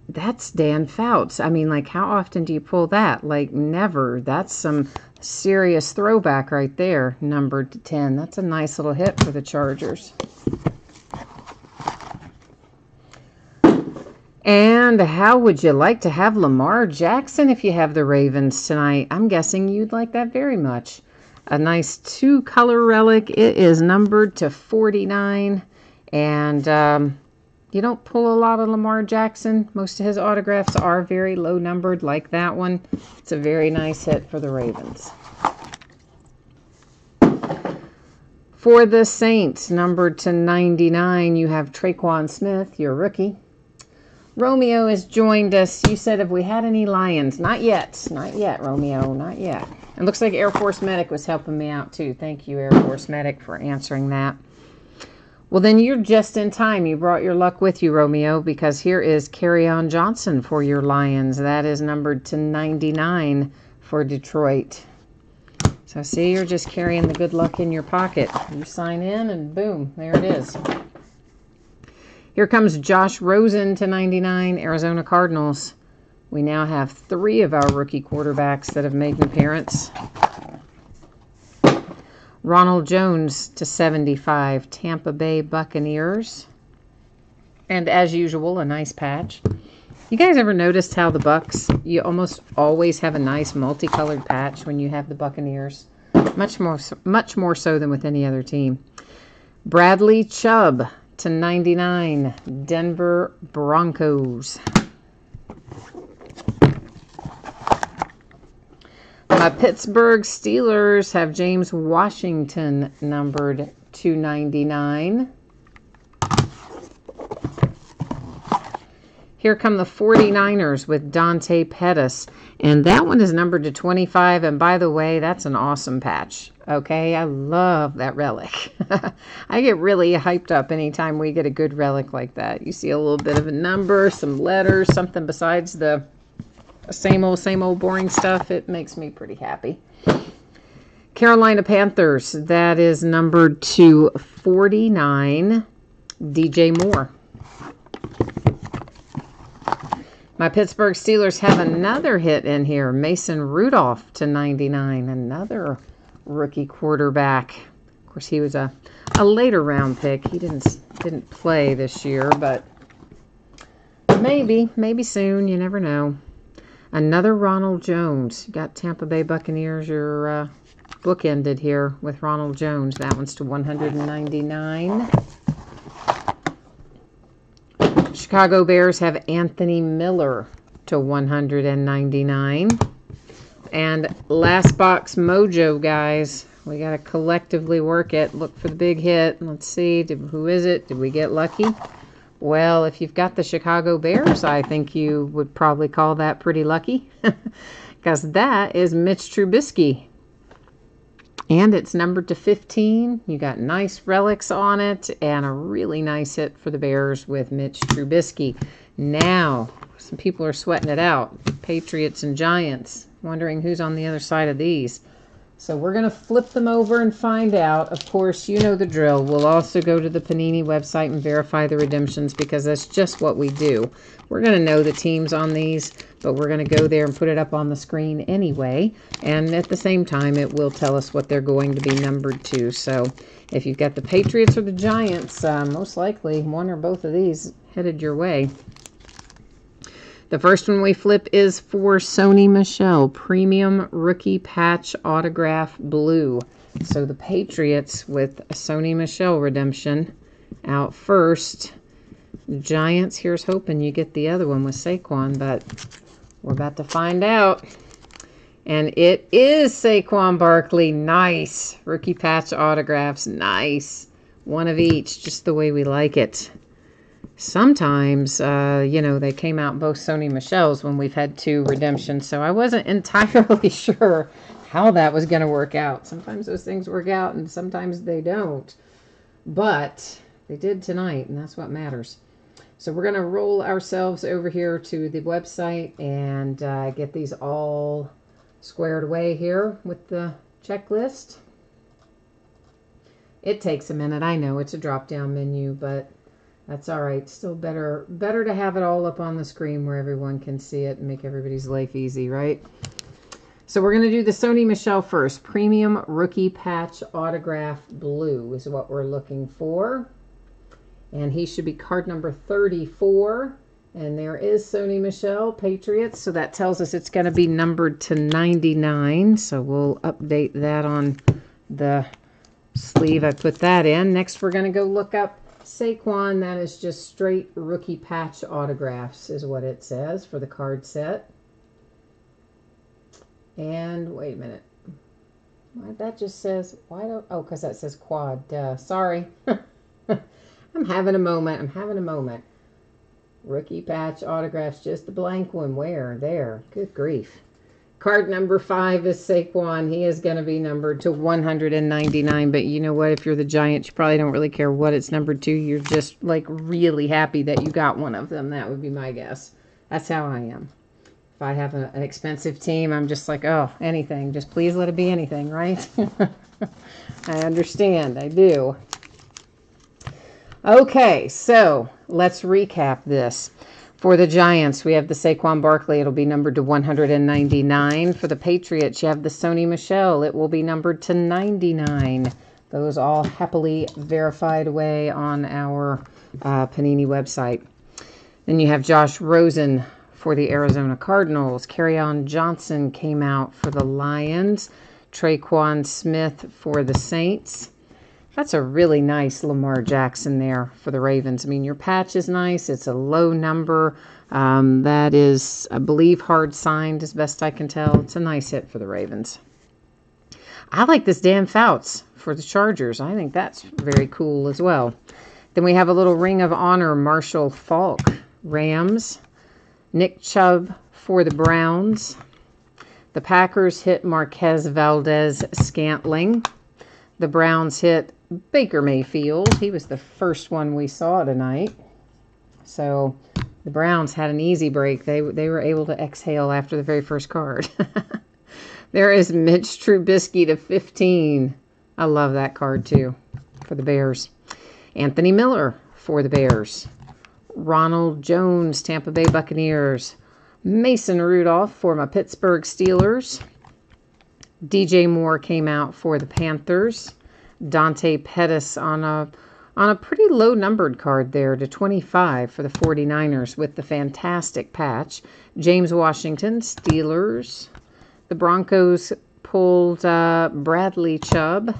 that's Dan Fouts. I mean, like, how often do you pull that? Like, never. That's some serious throwback right there, numbered to 10. That's a nice little hit for the Chargers. And how would you like to have Lamar Jackson if you have the Ravens tonight? I'm guessing you'd like that very much. A nice 2-color relic. It is numbered to 49. And you don't pull a lot of Lamar Jackson. Most of his autographs are very low numbered like that one. It's a very nice hit for the Ravens. For the Saints, numbered to 99, you have Traquan Smith, your rookie. Romeo has joined us. You said, have we had any Lions? Not yet. Not yet, Romeo. Not yet. It looks like Air Force Medic was helping me out, too. Thank you, Air Force Medic, for answering that. Well, then you're just in time. You brought your luck with you, Romeo, because here is Kerryon Johnson for your Lions. That is numbered to 99 for Detroit. So see, you're just carrying the good luck in your pocket. You sign in and boom, there it is. Here comes Josh Rosen to 99, Arizona Cardinals. We now have 3 of our rookie quarterbacks that have made an appearance. Ronald Jones to 75, Tampa Bay Buccaneers. And as usual, a nice patch. You guys ever noticed how the Bucks, you almost always have a nice multicolored patch when you have the Buccaneers? Much more so than with any other team. Bradley Chubb to 99, Denver Broncos. My Pittsburgh Steelers have James Washington numbered 299. Here come the 49ers with Dante Pettis. And that one is numbered to 25. And by the way, that's an awesome patch. Okay, I love that relic. I get really hyped up anytime we get a good relic like that. You see a little bit of a number, some letters, something besides the same old boring stuff. It makes me pretty happy. Carolina Panthers, that is numbered to 49, DJ Moore. My Pittsburgh Steelers have another hit in here, Mason Rudolph to 99, another rookie quarterback. Of course, he was a later round pick. He didn't play this year, but maybe soon. You never know. Another Ronald Jones. You got Tampa Bay Buccaneers. Your bookended here with Ronald Jones. That one's to 199. Chicago Bears have Anthony Miller to 199. And last box mojo, guys. We got to collectively work it. Look for the big hit. Let's see. Who is it? Did we get lucky? Well, if you've got the Chicago Bears, I think you would probably call that pretty lucky. Because that is Mitch Trubisky. And it's numbered to 15. You got nice relics on it and a really nice hit for the Bears with Mitch Trubisky. Now, some people are sweating it out. Patriots and Giants. Wondering who's on the other side of these. So we're going to flip them over and find out. Of course, you know the drill. We'll also go to the Panini website and verify the redemptions because that's just what we do. We're going to know the teams on these, but we're going to go there and put it up on the screen anyway. And at the same time, it will tell us what they're going to be numbered to. So if you've got the Patriots or the Giants, most likely one or both of these headed your way. The first one we flip is for Sony Michel, Premium Rookie Patch Autograph Blue. So the Patriots with a Sony Michel redemption out first. Giants, here's hoping you get the other one with Saquon, but we're about to find out. And it is Saquon Barkley. Nice. Rookie Patch Autographs. Nice. One of each, just the way we like it. Sometimes, they came out both Sony Michel's when we've had 2 redemptions, so I wasn't entirely sure how that was going to work out. Sometimes those things work out, and sometimes they don't. But they did tonight, and that's what matters. So we're going to roll ourselves over here to the website and get these all squared away here with the checklist. It takes a minute. I know it's a drop-down menu, but that's all right. Still better to have it all up on the screen where everyone can see it and make everybody's life easy, right? So we're going to do the Sony Michel first. Premium Rookie Patch Autograph Blue is what we're looking for. And he should be card number 34. And there is Sony Michel, Patriots. So that tells us it's going to be numbered to 99. So we'll update that on the sleeve. I put that in. Next, we're going to go look up Saquon. That is just straight rookie patch autographs is what it says for the card set. And wait a minute. That just says, because that says quad. Sorry. I'm having a moment. Rookie patch autographs, just the blank one. Where? There. Good grief. Card number 5 is Saquon. He is going to be numbered to 199. But you know what? If you're the Giants, you probably don't really care what it's numbered to. You're just like really happy that you got one of them. That would be my guess. That's how I am. If I have an expensive team, I'm just like, oh, anything. Just please let it be anything, right? I understand. I do. Okay, so let's recap this. For the Giants, we have the Saquon Barkley. It'll be numbered to 199. For the Patriots, you have the Sony Michel. It will be numbered to 99. Those all happily verified away on our Panini website. Then you have Josh Rosen for the Arizona Cardinals. Kerryon Johnson came out for the Lions. Traquan Smith for the Saints. That's a really nice Lamar Jackson there for the Ravens. I mean, your patch is nice. It's a low number. That is, I believe, hard signed as best I can tell. It's a nice hit for the Ravens. I like this Dan Fouts for the Chargers. I think that's very cool as well. Then we have a little Ring of Honor, Marshall Faulk, Rams. Nick Chubb for the Browns. The Packers hit Marquez Valdez Scantling. The Browns hit Baker Mayfield. He was the first one we saw tonight. So the Browns had an easy break. They were able to exhale after the very first card. There is Mitch Trubisky to 15. I love that card too for the Bears. Anthony Miller for the Bears. Ronald Jones, Tampa Bay Buccaneers. Mason Rudolph for my Pittsburgh Steelers. DJ Moore came out for the Panthers. Dante Pettis on a pretty low numbered card there to 25 for the 49ers with the fantastic patch. James Washington, Steelers. The Broncos pulled Bradley Chubb.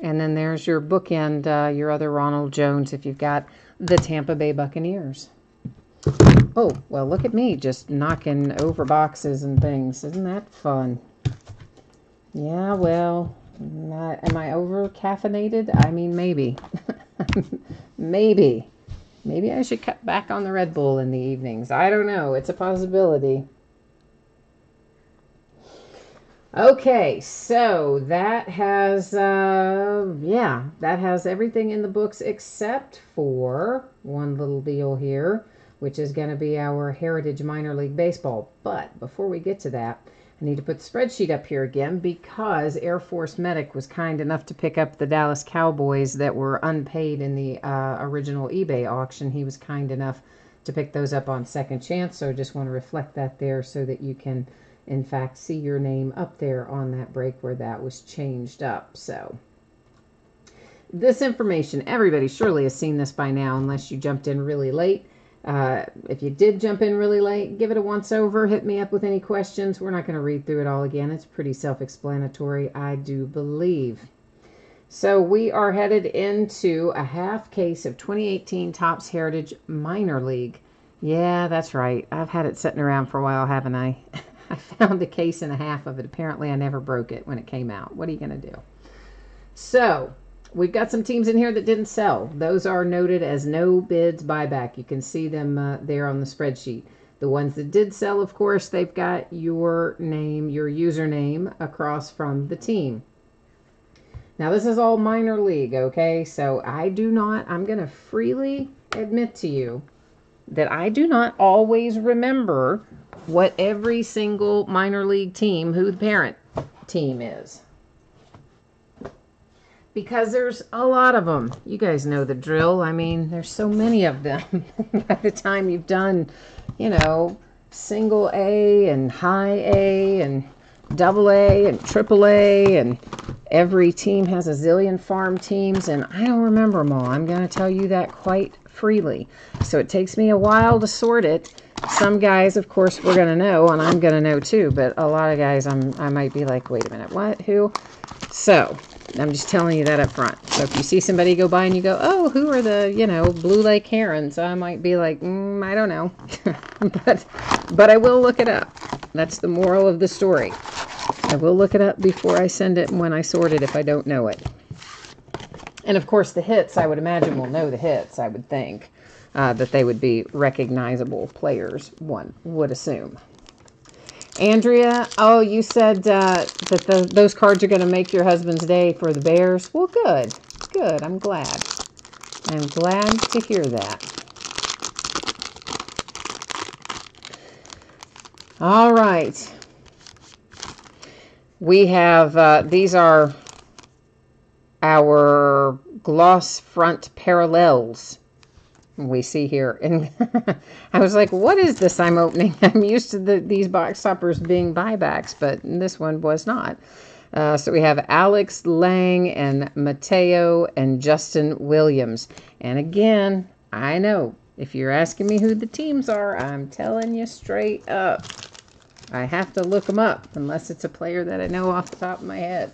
And then there's your bookend, your other Ronald Jones if you've got the Tampa Bay Buccaneers. Oh, well, look at me just knocking over boxes and things. Isn't that fun? Yeah, well, am I over caffeinated? I mean, maybe. Maybe. Maybe I should cut back on the Red Bull in the evenings. I don't know. It's a possibility. Okay, so that has, that has everything in the books except for one little deal here, which is going to be our Heritage Minor League Baseball. But before we get to that, I need to put the spreadsheet up here again because Air Force Medic was kind enough to pick up the Dallas Cowboys that were unpaid in the original eBay auction. He was kind enough to pick those up on Second Chance, so I just want to reflect that there so that you can, in fact, see your name up there on that break where that was changed up. So this information, everybody surely has seen this by now unless you jumped in really late. If you did jump in really late, give it a once over. Hit me up with any questions. We're not going to read through it all again. It's pretty self-explanatory, I do believe. So we are headed into a half case of 2018 Topps Heritage Minor League. Yeah, that's right. I've had it sitting around for a while, haven't I? I found a case and a half of it. Apparently, I never broke it when it came out. What are you going to do? So we've got some teams in here that didn't sell. Those are noted as no bids buyback. You can see them there on the spreadsheet. The ones that did sell, of course, they've got your name, your username across from the team. Now, this is all minor league, okay? So I'm going to freely admit to you that I do not always remember what every single minor league team, who the parent team is. Because there's a lot of them. You guys know the drill. I mean, there's so many of them. By the time you've done, single A and high A and double A and triple A, and every team has a zillion farm teams, and I don't remember them all. I'm going to tell you that quite freely. So it takes me a while to sort it. Some guys, of course, we're going to know, and I'm going to know too, but a lot of guys I might be like, wait a minute, what? Who? So I'm just telling you that up front. So if you see somebody go by and you go, oh, who are the, Blue Lake Herons? I might be like, I don't know. but I will look it up. That's the moral of the story. I will look it up before I send it and when I sort it if I don't know it. And of course the hits, I would imagine we'll know the hits, I would think. That they would be recognizable players, one would assume. Andrea, oh, you said that those cards are going to make your husband's day for the Bears. Well, good. Good. I'm glad. I'm glad to hear that. All right. We have, these are our gloss front parallels we see here. And I was like, what is this I'm opening? I'm used to these box toppers being buybacks, but this one was not. So we have Alex Lang and Mateo and Justin Williams. And again, I know if you're asking me who the teams are, I'm telling you straight up. I have to look them up unless it's a player that I know off the top of my head.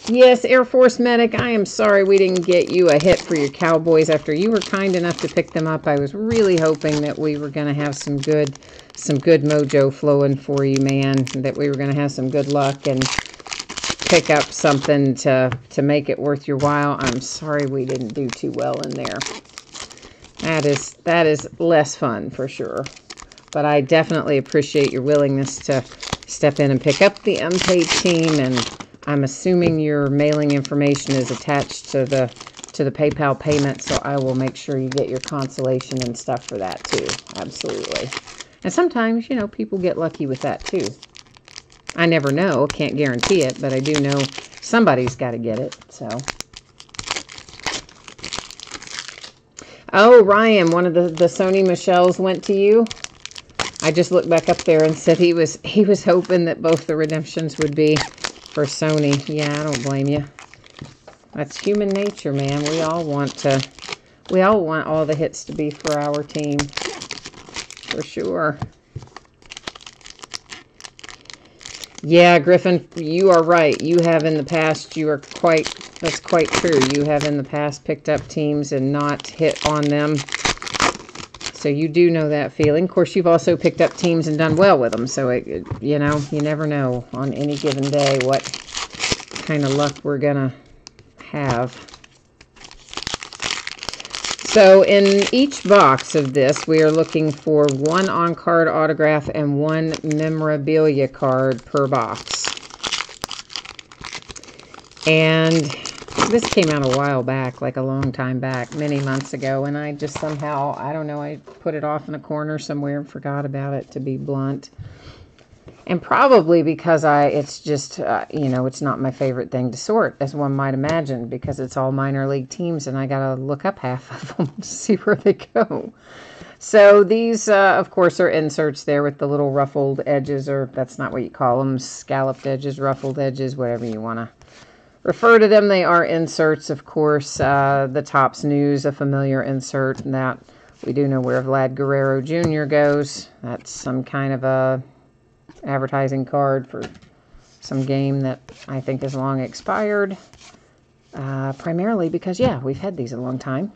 Yes, Air Force Medic, I am sorry we didn't get you a hit for your Cowboys after you were kind enough to pick them up. I was really hoping that we were going to have some good mojo flowing for you, man, that we were going to have some good luck and pick up something to make it worth your while. I'm sorry we didn't do too well in there. That is less fun for sure. But I definitely appreciate your willingness to step in and pick up the unpaid team, and I'm assuming your mailing information is attached to the PayPal payment, so I will make sure you get your consolation and stuff for that too. Absolutely. And sometimes, you know, people get lucky with that too. I never know, can't guarantee it, but I do know somebody's got to get it, so. Oh, Ryan, one of the Sony Michelles went to you. I just looked back up there and said he was hoping that both the redemptions would be for Sony. Yeah, I don't blame you. That's human nature, man. We all want all the hits to be for our team. For sure. Yeah, Griffin, you are right. You have in the past, that's quite true. You have in the past picked up teams and not hit on them. So you do know that feeling. Of course, you've also picked up teams and done well with them. So, you know, you never know on any given day what kind of luck we're going to have. So in each box of this, we are looking for one on-card autograph and one memorabilia card per box. And this came out a while back, like a long time back, many months ago, and I just somehow, I don't know, I put it off in a corner somewhere and forgot about it, to be blunt. And probably because it's just, you know, it's not my favorite thing to sort, as one might imagine, because it's all minor league teams, and I got to look up half of them to see where they go. So these, of course, are inserts there with the little ruffled edges, or that's not what you call them, scalloped edges, ruffled edges, whatever you want to refer to them. They are inserts, of course. The Topps News, a familiar insert, and that we do know where Vlad Guerrero Jr. goes. That's some kind of a advertising card for some game that I think is long expired. Primarily because, yeah, we've had these a long time.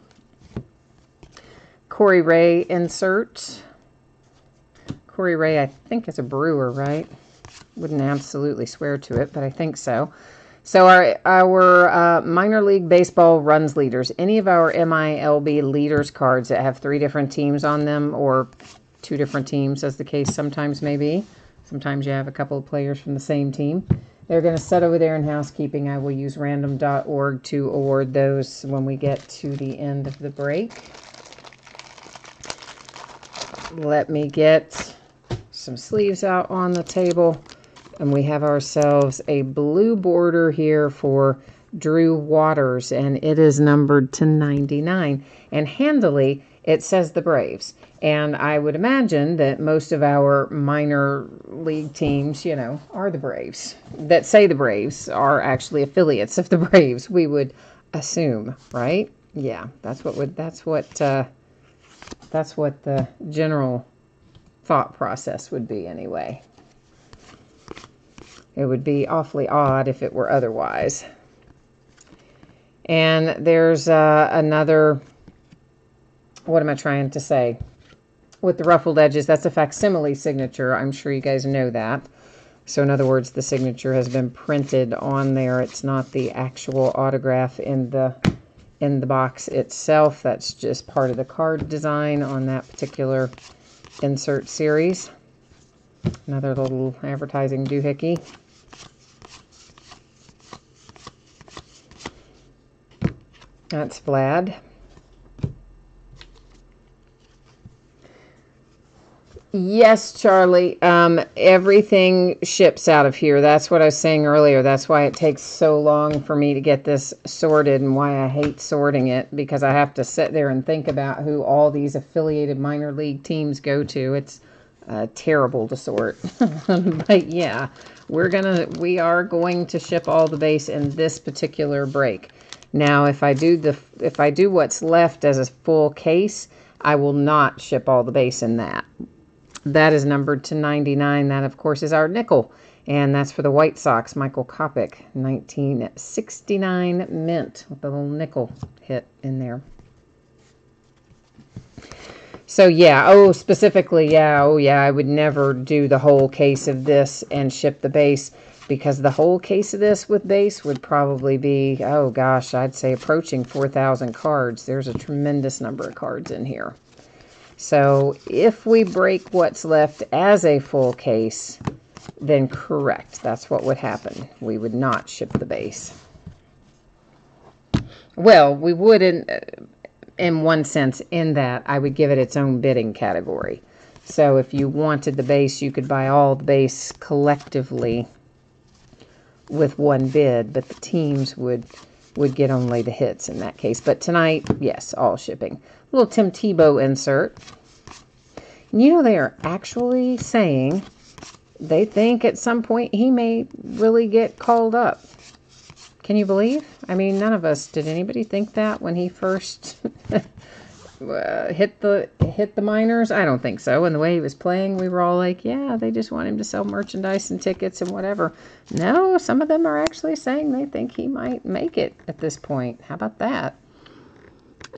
Corey Ray insert. Corey Ray, I think, is a Brewer, right? Wouldn't absolutely swear to it, but I think so. So our minor league baseball runs leaders, any of our MILB leaders cards that have 3 different teams on them, or 2 different teams, as the case sometimes may be. Sometimes you have a couple of players from the same team. They're going to set over there in housekeeping. I will use random.org to award those when we get to the end of the break. Let me get some sleeves out on the table. And we have ourselves a blue border here for Drew Waters, and it is numbered to 99. And handily, it says the Braves. And I would imagine that most of our minor league teams, you know, are the Braves. That say the Braves are actually affiliates of the Braves, we would assume, right? Yeah, that's what the general thought process would be anyway. It would be awfully odd if it were otherwise. And there's another, what am I trying to say? With the ruffled edges, that's a facsimile signature. I'm sure you guys know that. So in other words, the signature has been printed on there. It's not the actual autograph in the box itself. That's just part of the card design on that particular insert series. Another little advertising doohickey. That's Vlad. Yes, Charlie. Everything ships out of here. That's what I was saying earlier. That's why it takes so long for me to get this sorted and why I hate sorting it, because I have to sit there and think about who all these affiliated minor league teams go to. It's terrible to sort. But yeah, we are going to ship all the base in this particular break. Now, if I do what's left as a full case, I will not ship all the base in that. That is numbered to 99. That, of course, is our nickel. And that's for the White Sox, Michael Kopech, 1969 mint with a little nickel hit in there. So, yeah. Specifically, yeah. I would never do the whole case of this and ship the base, because the whole case of this with base would probably be, oh, gosh, I'd say approaching 4,000 cards. There's a tremendous number of cards in here. So if we break what's left as a full case, then correct. That's what would happen. We would not ship the base. Well, we would in one sense, in that I would give it its own bidding category. So if you wanted the base, you could buy all the base collectively with one bid, but the teams would get only the hits in that case. But tonight, yes, all shipping. Little Tim Tebow insert. You know, they are actually saying they think at some point he may really get called up. Can you believe? I mean, none of us, did anybody think that when he first hit the minors? I don't think so. And the way he was playing, we were all like, yeah, they just want him to sell merchandise and tickets and whatever. No, some of them are actually saying they think he might make it at this point. How about that?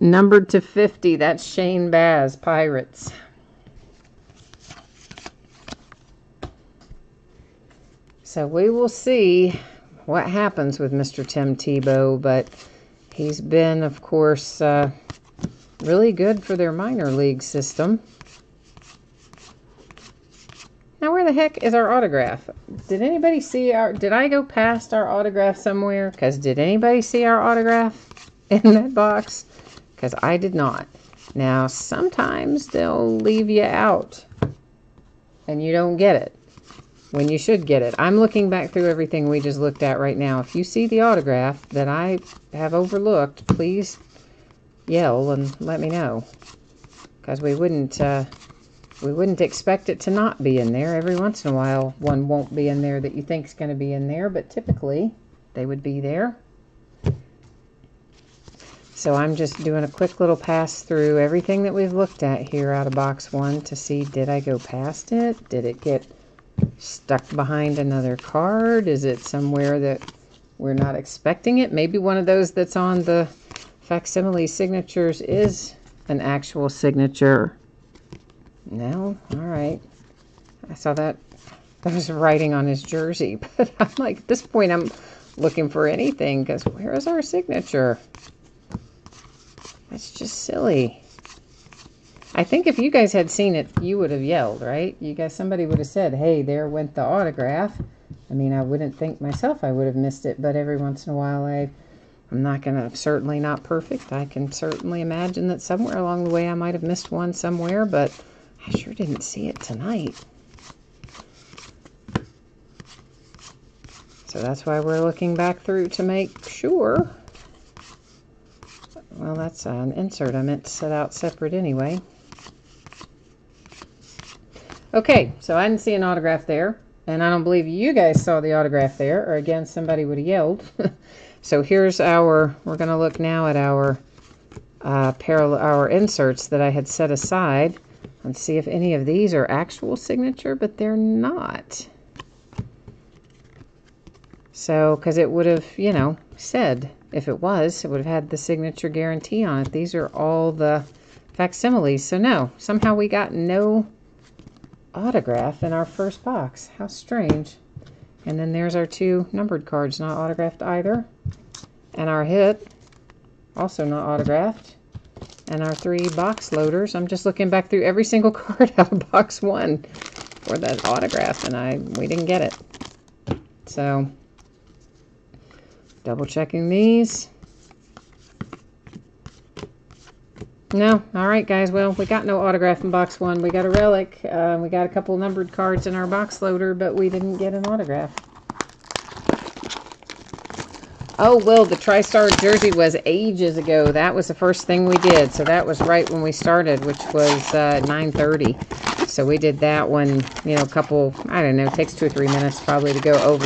Numbered to 50, that's Shane Baz, Pirates. So we will see what happens with Mr. Tim Tebow, but he's been, of course, really good for their minor league system. Now, where the heck is our autograph? Did anybody see did I go past our autograph somewhere? Because did anybody see our autograph in that box? Because I did not. Now, sometimes they'll leave you out and you don't get it when you should get it. I'm looking back through everything we just looked at right now. If you see the autograph that I have overlooked, please yell and let me know, because we wouldn't expect it to not be in there. Every once in a while, one won't be in there that you think is going to be in there, but typically they would be there. So I'm just doing a quick little pass through everything that we've looked at here out of box one to see, did I go past it? Did it get stuck behind another card? Is it somewhere that we're not expecting it? Maybe one of those that's on the facsimile signatures is an actual signature. No? All right. I saw that. There was writing on his jersey, but I'm like, at this point, I'm looking for anything, because where is our signature? That's just silly. I think if you guys had seen it, you would have yelled, right? You guys, somebody would have said, hey, there went the autograph. I mean, I wouldn't think myself I would have missed it, but every once in a while I'm not going to, certainly not perfect. I can certainly imagine that somewhere along the way I might have missed one somewhere, but I sure didn't see it tonight. So that's why we're looking back through to make sure. Well, that's an insert I meant to set out separate anyway. Okay, so I didn't see an autograph there, and I don't believe you guys saw the autograph there, or again, somebody would have yelled. So here's we're going to look now at our our inserts that I had set aside and see if any of these are actual signature, but they're not. So, because it would have, you know, said, if it was, it would have had the signature guarantee on it. These are all the facsimiles. So no, somehow we got no autograph in our first box. How strange. And then there's our two numbered cards, not autographed either. And our hit, also not autographed. and our 3 box loaders. I'm just looking back through every single card out of box 1 for that autograph, and we didn't get it. So, double checking these. No. All right, guys. Well, we got no autograph in box 1. We got a relic. We got a couple numbered cards in our box loader, but we didn't get an autograph. Oh, well, the TriStar jersey was ages ago. That was the first thing we did. So that was right when we started, which was 9:30. So we did that one, you know, a couple, I don't know, it takes 2 or 3 minutes probably to go over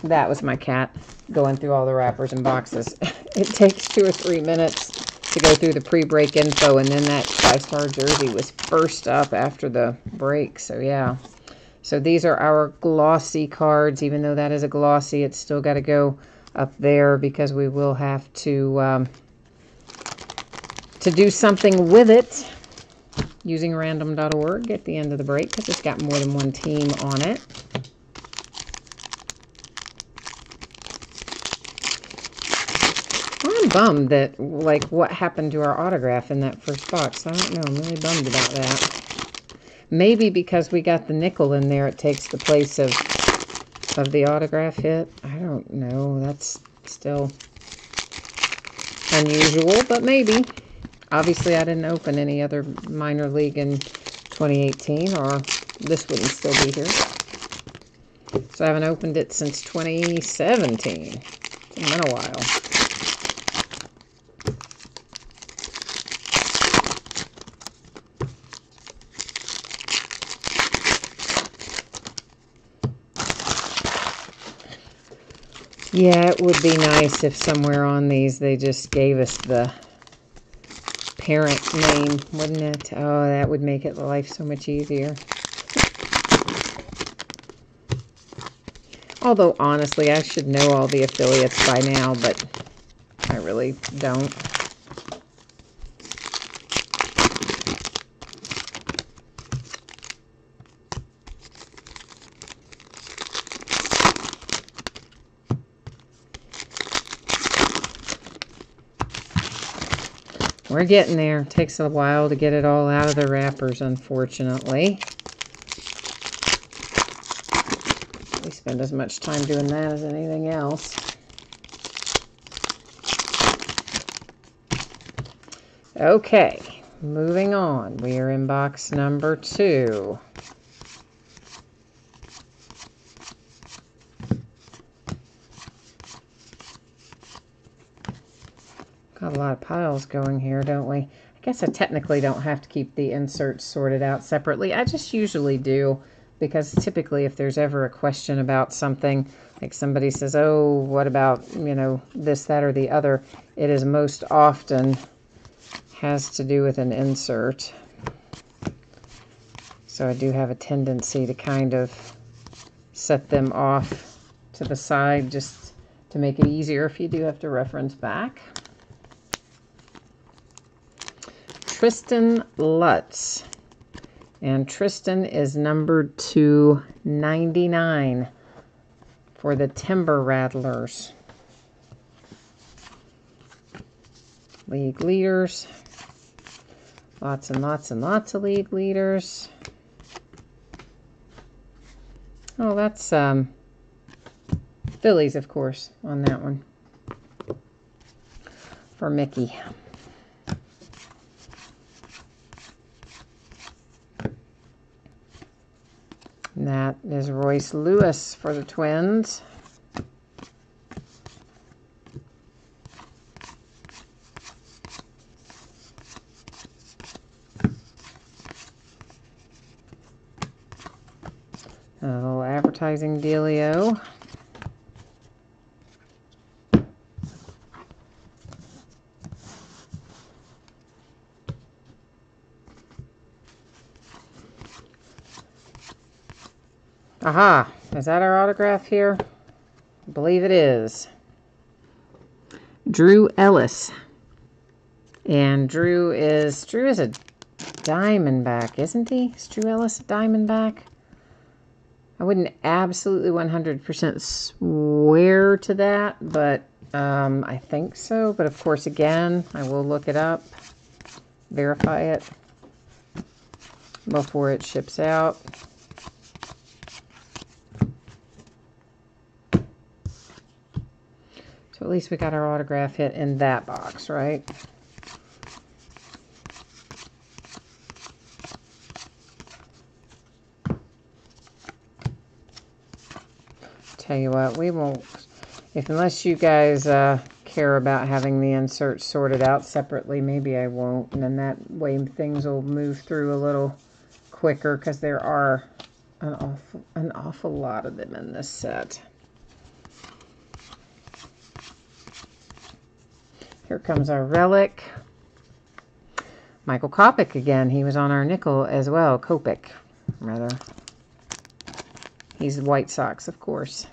that was my cat going through all the wrappers and boxes. It takes 2 or 3 minutes to go through the pre-break info, and then that TriStar jersey was first up after the break. So, yeah. So these are our glossy cards. Even though that is a glossy, it's still got to go up there because we will have to do something with it using random.org at the end of the break because it's got more than one team on it. I'm bummed that, like, what happened to our autograph in that first box. I don't know. I'm really bummed about that. Maybe because we got the nickel in there, it takes the place of the autograph hit. I don't know. That's still unusual, but maybe. Obviously, I didn't open any other minor league in 2018, or this wouldn't still be here. So I haven't opened it since 2017. It's been a while. Yeah, it would be nice if somewhere on these they just gave us the parent name, wouldn't it? Oh, that would make it life so much easier. Although, honestly, I should know all the affiliates by now, but I really don't. We're getting there. It takes a while to get it all out of the wrappers, unfortunately. We spend as much time doing that as anything else. Okay, moving on. We are in box number 2. Got a lot of piles going here, don't we? I guess I technically don't have to keep the inserts sorted out separately. I just usually do, because typically if there's ever a question about something, like somebody says, oh, what about, you know, this, that, or the other, it is most often has to do with an insert. So I do have a tendency to kind of set them off to the side just to make it easier if you do have to reference back. Tristan Lutz. And Tristan is numbered to 99 for the Timber Rattlers. League leaders. Lots and lots and lots of league leaders. Oh, that's Phillies, of course, on that one. For Mickey. And that is Royce Lewis for the Twins. A little advertising dealio. Aha, is that our autograph here? I believe it is. Drew Ellis. And Drew is a Diamondback, isn't he? Is Drew Ellis a Diamondback? I wouldn't absolutely 100% swear to that, but I think so. But of course, again, I will look it up. verify it before it ships out. So at least we got our autograph hit in that box, right? Tell you what, we won't, unless you guys care about having the inserts sorted out separately, maybe I won't, and then that way things will move through a little quicker, because there are an awful lot of them in this set. Here comes our relic. Michael Kopech again. He was on our nickel as well. Kopech, rather. He's White Sox, of course.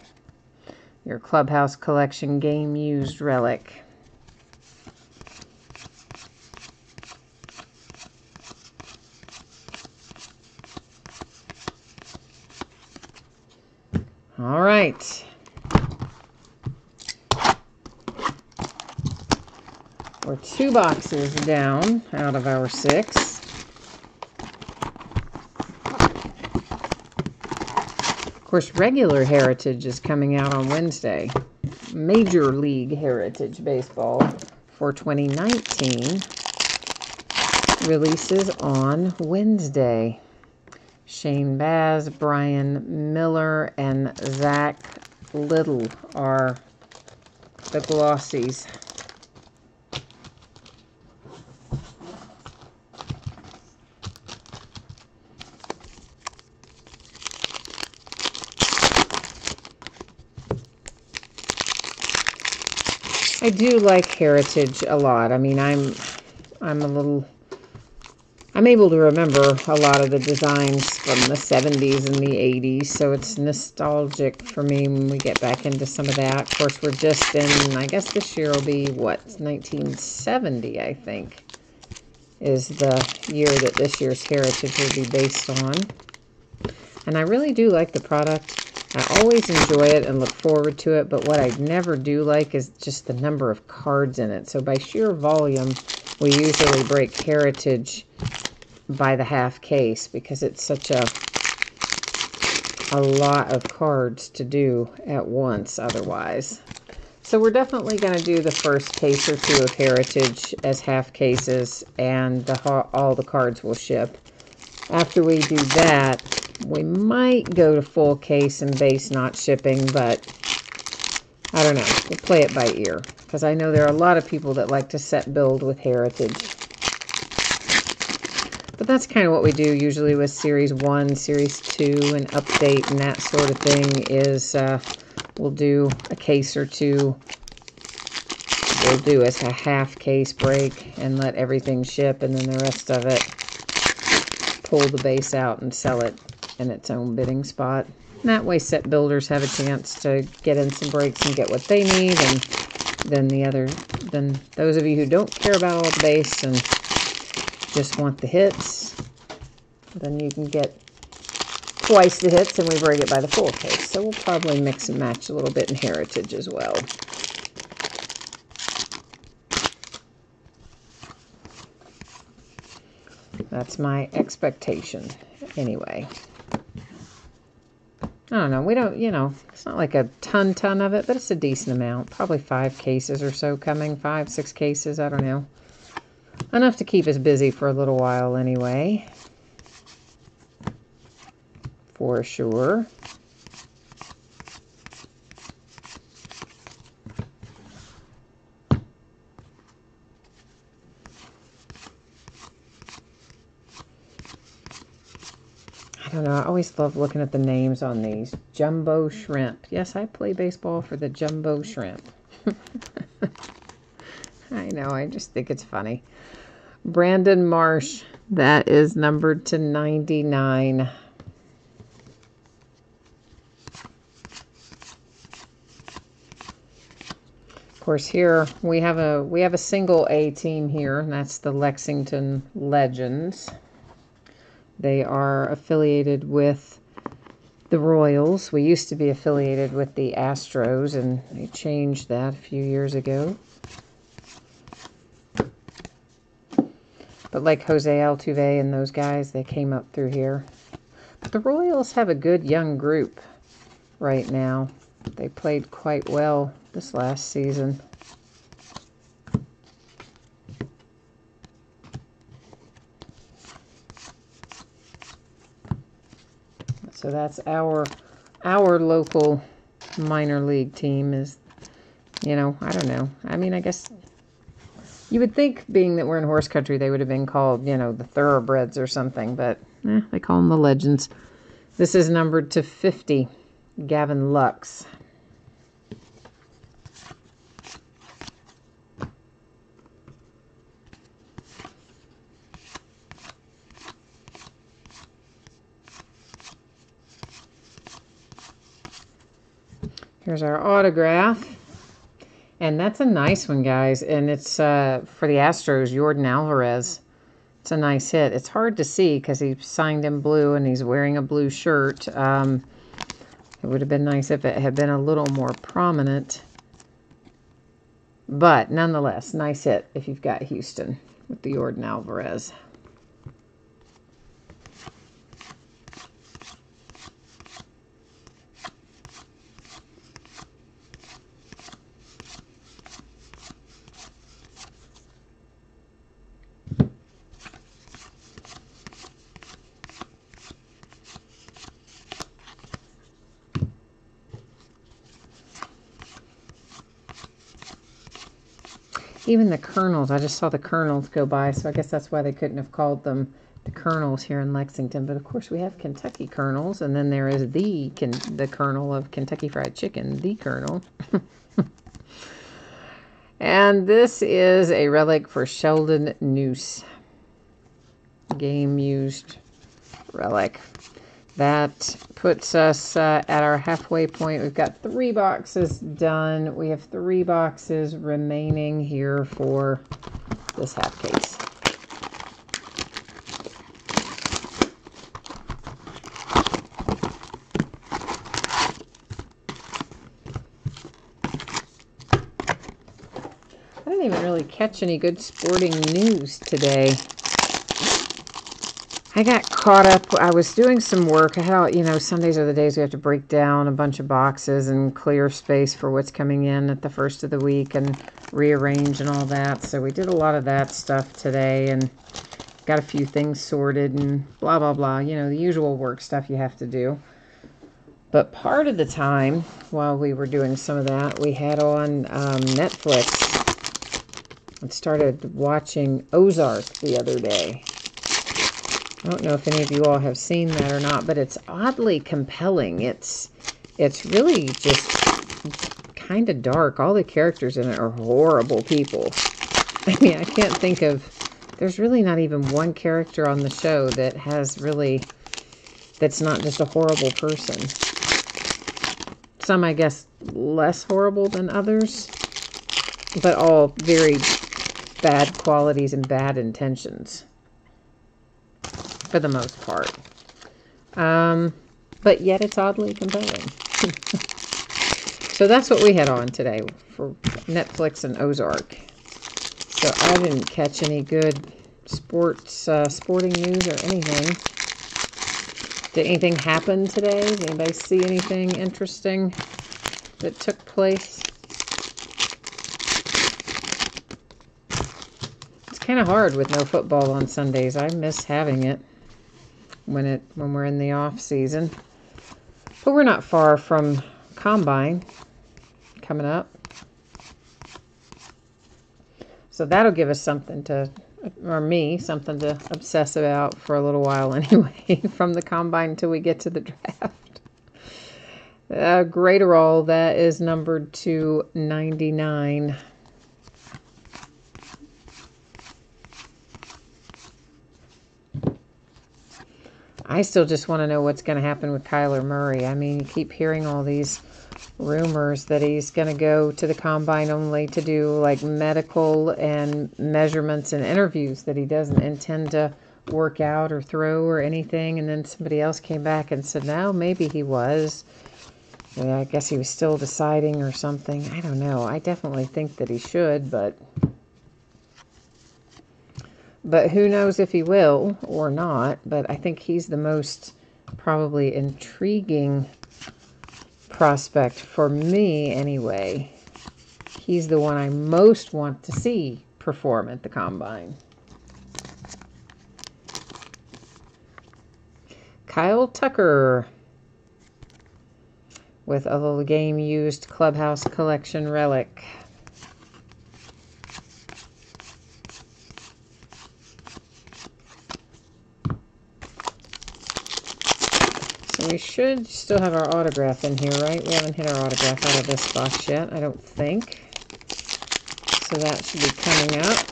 Your Clubhouse Collection game used relic. All right. We're 2 boxes down out of our 6. Of course, regular Heritage is coming out on Wednesday. Major League Heritage Baseball for 2019 releases on Wednesday. Shane Baz, Brian Miller, and Zach Little are the glossies. I do like Heritage a lot. I mean, I'm able to remember a lot of the designs from the 70s and the 80s, so it's nostalgic for me when we get back into some of that. Of course, we're just in, I guess this year will be, what, 1970, I think, is the year that this year's Heritage will be based on. And I really do like the product. I always enjoy it and look forward to it, but what I never do like is just the number of cards in it. So by sheer volume, we usually break Heritage by the half case, because it's such a lot of cards to do at once otherwise. So we're definitely going to do the first case or 2 of Heritage as half cases, and all the cards will ship. After we do that, we might go to full case and base not shipping, but I don't know. We'll play it by ear, because I know there are a lot of people that like to set build with Heritage. But that's kind of what we do usually with Series 1, Series 2, and Update and that sort of thing, is we'll do a case or 2. We'll do as a half case break and let everything ship, and then the rest of it, pull the base out and sell it in its own bidding spot. And that way set builders have a chance to get in some breaks and get what they need, and then those of you who don't care about all the base and just want the hits, then you can get twice the hits, and we break it by the full case. So we'll probably mix and match a little bit in Heritage as well. That's my expectation anyway. I don't know. We don't, it's not like a ton of it, but it's a decent amount. Probably 5 cases or so coming. 5, 6 cases. I don't know. Enough to keep us busy for a little while anyway. For sure. I don't know. I always love looking at the names on these. Jumbo Shrimp. Yes, I play baseball for the Jumbo Shrimp. I know. I just think it's funny. Brandon Marsh. That is numbered to 99. Of course, here we have a single A team here, and that's the Lexington Legends. They are affiliated with the Royals. We used to be affiliated with the Astros, and they changed that a few years ago. But like Jose Altuve and those guys, they came up through here. But the Royals have a good young group right now. They played quite well this last season. So that's our local minor league team is, you know, I don't know. I mean, I guess you would think, being that we're in horse country, they would have been called, you know, the Thoroughbreds or something, but they call them the Legends. This is numbered to 50, Gavin Lux. Here's our autograph. And that's a nice one, guys. And it's for the Astros, Yordan Alvarez. It's a nice hit. It's hard to see because he signed in blue and he's wearing a blue shirt. It would have been nice if it had been a little more prominent. But nonetheless, nice hit if you've got Houston with the Yordan Alvarez. Even the Colonels, I just saw the Colonels go by, so I guess that's why they couldn't have called them the Colonels here in Lexington. But of course we have Kentucky Colonels, and then there is the Colonel of Kentucky Fried Chicken, the Colonel. And this is a relic for Sheldon Noose. Game used relic. That puts us at our halfway point. We've got 3 boxes done. We have 3 boxes remaining here for this half case. I didn't even really catch any good sporting news today. I got caught up. I was doing some work. I had, you know, Sundays are the days we have to break down a bunch of boxes and clear space for what's coming in at the first of the week and rearrange and all that. So we did a lot of that stuff today and got a few things sorted and blah, blah, blah. You know, the usual work stuff you have to do. But part of the time while we were doing some of that, we had on Netflix. I started watching Ozark the other day. I don't know if any of you all have seen that or not, but it's oddly compelling. It's really just kind of dark. All the characters in it are horrible people. I mean, I can't think of... There's really not even one character on the show that has really... That's not just a horrible person. Some, I guess, less horrible than others, but all very bad qualities and bad intentions. For the most part. But yet it's oddly compelling. So that's what we had on today for Netflix and Ozark. So I didn't catch any good sporting news or anything. Did anything happen today? Did anybody see anything interesting that took place? It's kind of hard with no football on Sundays. I miss having it when we're in the off season. But we're not far from Combine coming up. So that'll give us something to, or me, something to obsess about for a little while anyway, from the Combine until we get to the draft. Graterol, that is numbered to 99. I still just want to know what's going to happen with Kyler Murray. I mean, you keep hearing all these rumors that he's going to go to the Combine only to do like medical and measurements and interviews, that he doesn't intend to work out or throw or anything. And then somebody else came back and said, no, maybe he was. Yeah, I guess he was still deciding or something. I don't know. I definitely think that he should, but But who knows if he will or not. But I think he's the most probably intriguing prospect for me anyway. He's the one I most want to see perform at the Combine. Kyle Tucker with a little game used Clubhouse Collection relic. So we should still have our autograph in here, right? We haven't hit our autograph out of this box yet, I don't think. So that should be coming up.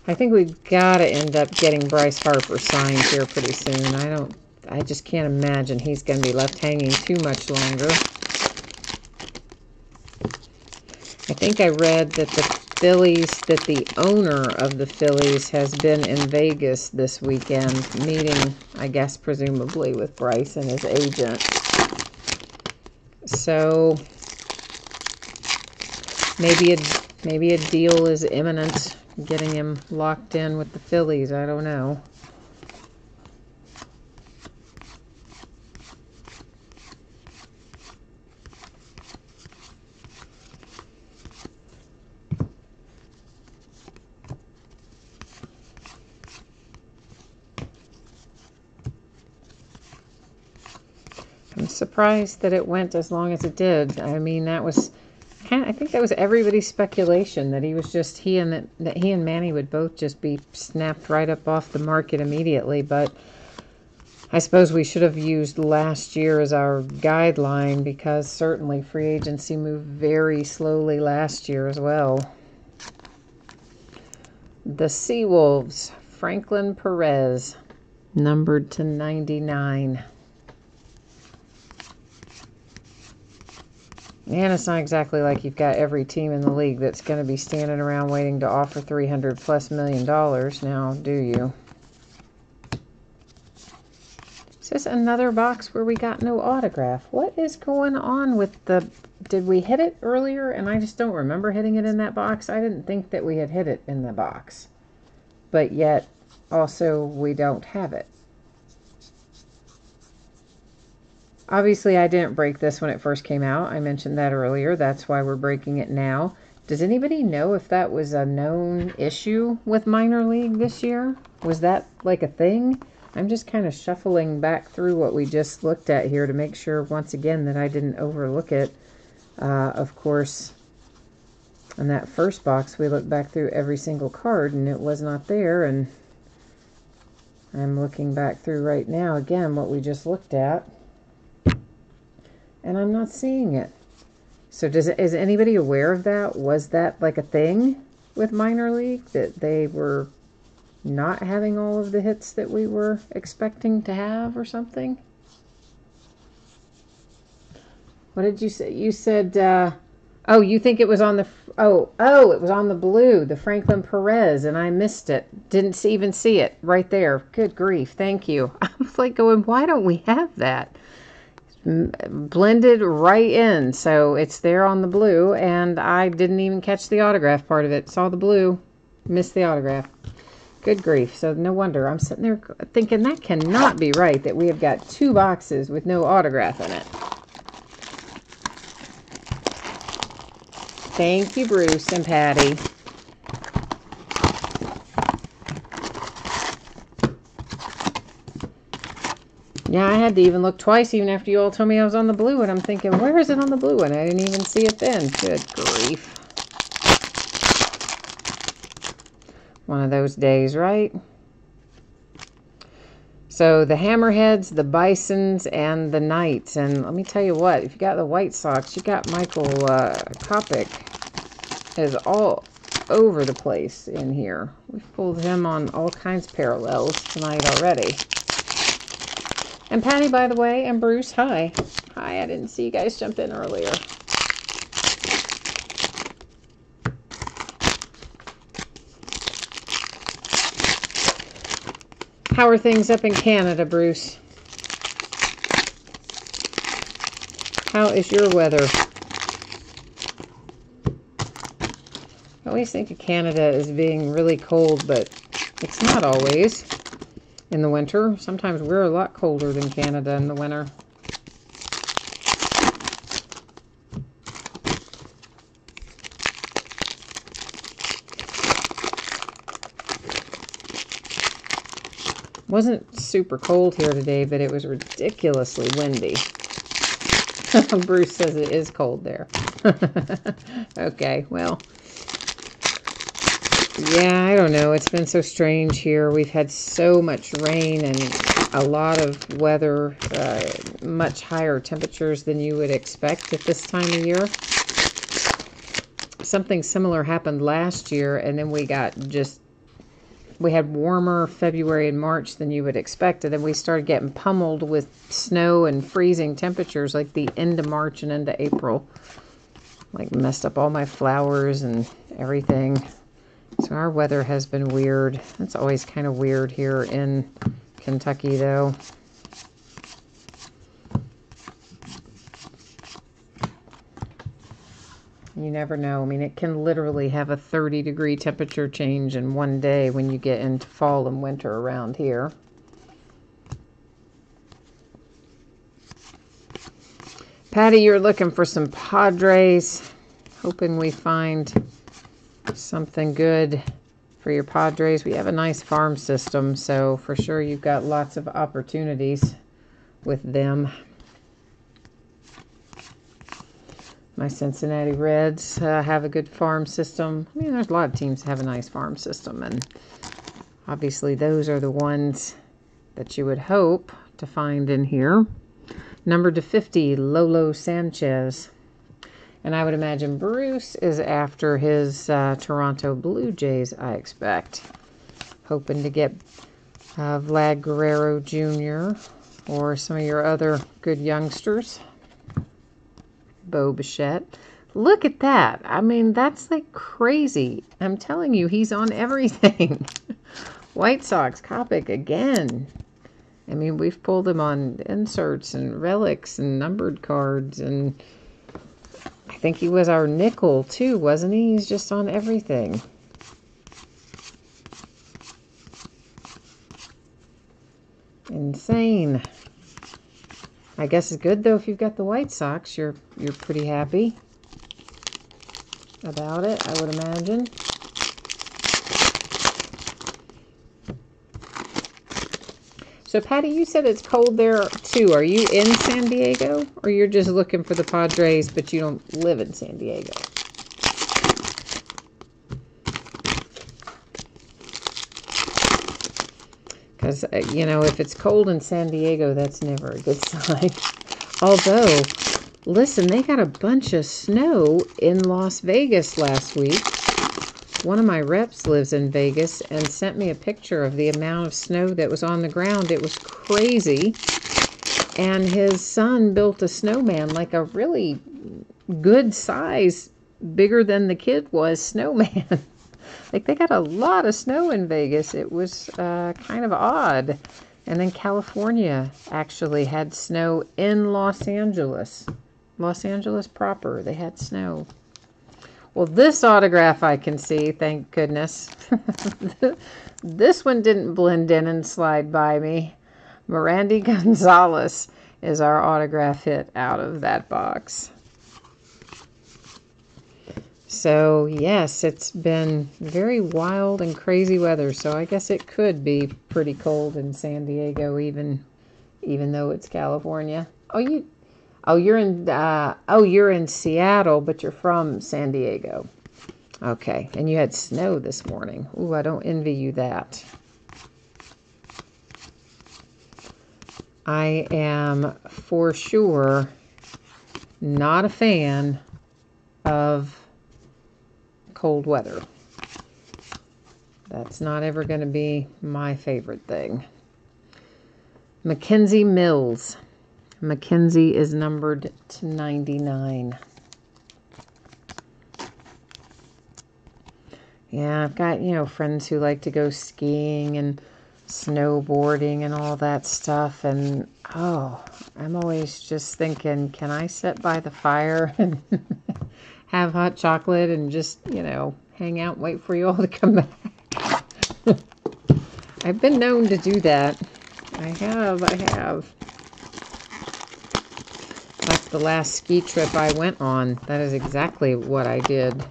I think we've got to end up getting Bryce Harper signed here pretty soon. I just can't imagine he's going to be left hanging too much longer. I think I read that the owner of the Phillies has been in Vegas this weekend, meeting, I guess, presumably with Bryce and his agent. So maybe a deal is imminent, getting him locked in with the Phillies. I don't know. I'm surprised that it went as long as it did. I mean, that was I think that was everybody's speculation, that he was just that he and Manny would both just be snapped right up off the market immediately. But I suppose we should have used last year as our guideline, because certainly free agency moved very slowly last year as well. The Seawolves, Franklin Perez, numbered to 99. And it's not exactly like you've got every team in the league that's going to be standing around waiting to offer $300+ million now, do you? Is this another box where we got no autograph? What is going on with the... Did we hit it earlier and I just don't remember hitting it in that box? I didn't think that we had hit it in the box. But yet, also, we don't have it. Obviously, I didn't break this when it first came out. I mentioned that earlier. That's why we're breaking it now. Does anybody know if that was a known issue with minor league this year? Was that like a thing? I'm just kind of shuffling back through what we just looked at here to make sure, once again, that I didn't overlook it. Of course, in that first box, we looked back through every single card, and it was not there. And I'm looking back through right now, again, what we just looked at. And I'm not seeing it. So is anybody aware of that? Was that like a thing with minor league, that they were not having all of the hits that we were expecting to have or something? What did you say? You said, oh, you think it was on the, it was on the blue, the Franklin Perez, and I missed it. Didn't even see it right there. Good grief. Thank you. I was like going, why don't we have that? Blended right in, so it's there on the blue, and I didn't even catch the autograph part of it. Saw the blue, missed the autograph. Good grief. So no wonder I'm sitting there thinking that cannot be right, that we have got 2 boxes with no autograph in it. Thank you, Bruce and Patty. Yeah, I had to even look twice, even after you all told me I was on the blue, and I'm thinking, where is it on the blue? And I didn't even see it then. Good grief. One of those days, right? So the Hammerheads, the Bisons, and the Knights. And let me tell you what, if you got the White Sox, you got Michael Kopech is all over the place in here. We've pulled him on all kinds of parallels tonight already. And Patty, by the way, and Bruce, hi. Hi, I didn't see you guys jump in earlier. How are things up in Canada, Bruce? How is your weather? always think of Canada as being really cold, but it's not always in the winter. Sometimes we're a lot colder than Canada in the winter. Wasn't super cold here today, but it was ridiculously windy. Bruce says it is cold there. Okay, well, yeah, I don't know. It's been so strange here. We've had so much rain and a lot of weather, much higher temperatures than you would expect at this time of year. Something similar happened last year, and then we had warmer February and March than you would expect, and then we started getting pummeled with snow and freezing temperatures like the end of March and into April. Like messed up all my flowers and everything. So our weather has been weird. It's always kind of weird here in Kentucky, though. You never know. I mean, it can literally have a 30-degree temperature change in one day when you get into fall and winter around here. Patty, you're looking for some Padres. Hoping we find something good for your Padres. We have a nice farm system, so for sure you've got lots of opportunities with them. My Cincinnati Reds have a good farm system. I mean, there's a lot of teams that have a nice farm system, and obviously those are the ones that you would hope to find in here. Number to 50, Lolo Sanchez. And I would imagine Bruce is after his Toronto Blue Jays, I expect. Hoping to get Vlad Guerrero Jr. or some of your other good youngsters. Bo Bichette. Look at that. I mean, that's like crazy. I'm telling you, he's on everything. White Sox, Kopech again. I mean, we've pulled him on inserts and relics and numbered cards, and I think he was our nickel too, wasn't he? He's just on everything. Insane. I guess it's good though if you've got the White Sox. You're pretty happy about it, I would imagine. So, Patty, you said it's cold there, too. Are you in San Diego? Or you're just looking for the Padres, but you don't live in San Diego? Because, you know, if it's cold in San Diego, that's never a good sign. Although, listen, they got a bunch of snow in Las Vegas last week. One of my reps lives in Vegas and sent me a picture of the amount of snow that was on the ground. It was crazy. And his son built a snowman, like a really good size, bigger than the kid was, snowman. Like, they got a lot of snow in Vegas. It was kind of odd. And then California actually had snow in Los Angeles. Los Angeles proper, they had snow. Well, this autograph I can see, thank goodness. This one didn't blend in and slide by me. Merandy Gonzalez is our autograph hit out of that box. So, yes, it's been very wild and crazy weather, so I guess it could be pretty cold in San Diego, even though it's California. You're in Seattle, but you're from San Diego. Okay, and you had snow this morning. Ooh, I don't envy you that. I am for sure not a fan of cold weather. That's not ever going to be my favorite thing. Mackenzie Mills. Mackenzie is numbered to 99. Yeah, I've got, friends who like to go skiing and snowboarding and all that stuff. And, I'm always just thinking, can I sit by the fire and have hot chocolate and just, hang out and wait for you all to come back. I've been known to do that. I have. Like the last ski trip I went on, that is exactly what I did.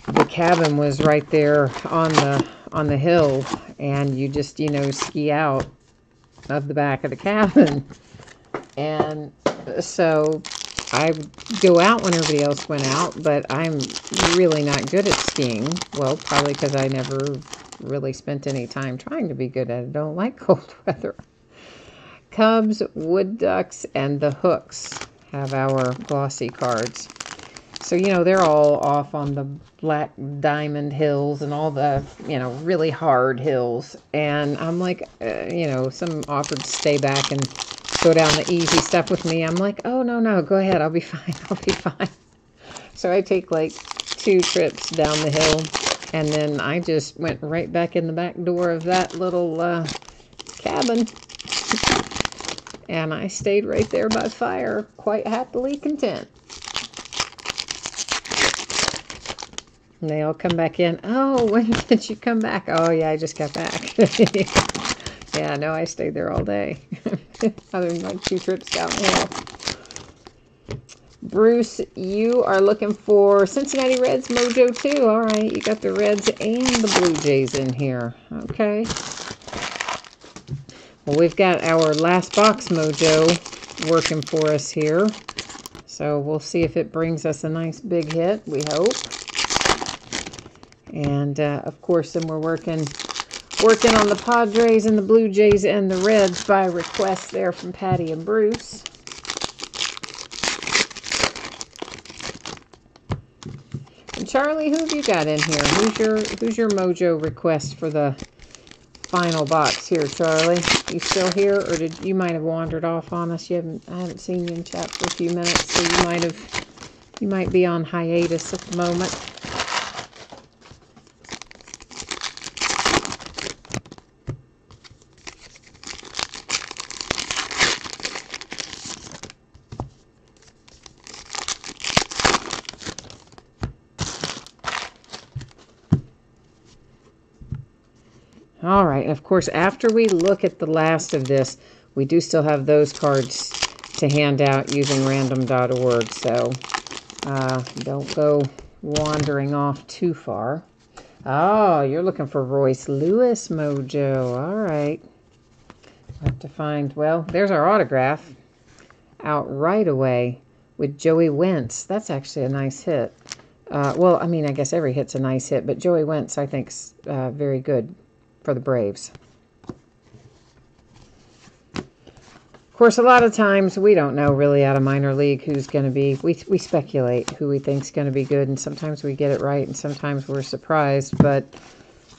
The cabin was right there on the hill, and you just, ski out of the back of the cabin. And so I go out when everybody else went out, but I'm really not good at skiing. Well, probably because I never really spent any time trying to be good at it. I don't like cold weather. Cubs, Wood Ducks, and the Hooks have our glossy cards. So, they're all off on the Black Diamond Hills and all the, really hard hills. And I'm like, some offered to stay back and go down the easy stuff with me. I'm like, oh, no, go ahead. I'll be fine. So I take like 2 trips down the hill. And then I just went right back in the back door of that little cabin. And I stayed right there by fire, quite happily content. And they all come back in. Oh, when did you come back? Oh, yeah, I just got back. Yeah, no, I stayed there all day. Other than like 2 trips down the hill. Bruce, you are looking for Cincinnati Reds Mojo too. All right, you got the Reds and the Blue Jays in here. Okay. Well, we've got our last box Mojo working for us here. So we'll see if it brings us a nice big hit, we hope. And, of course, then we're working on the Padres and the Blue Jays and the Reds by request there from Patty and Bruce. And Charlie, who have you got in here? Who's your Mojo request for the final box here, Charlie? You still here, or you might have wandered off on us? I haven't seen you in chat for a few minutes, so you might be on hiatus at the moment. All right, and of course, after we look at the last of this, we do still have those cards to hand out using random.org, so don't go wandering off too far. Oh, you're looking for Royce Lewis Mojo. All right. We'll have to find, well, there's our autograph out right away with Joey Wentz. That's actually a nice hit. Well, I mean, I guess every hit's a nice hit, but Joey Wentz, I think, is very good for the Braves. Of course, a lot of times we don't know really out of minor league who's going to be. We speculate who we think's going to be good, and sometimes we get it right, and sometimes we're surprised. But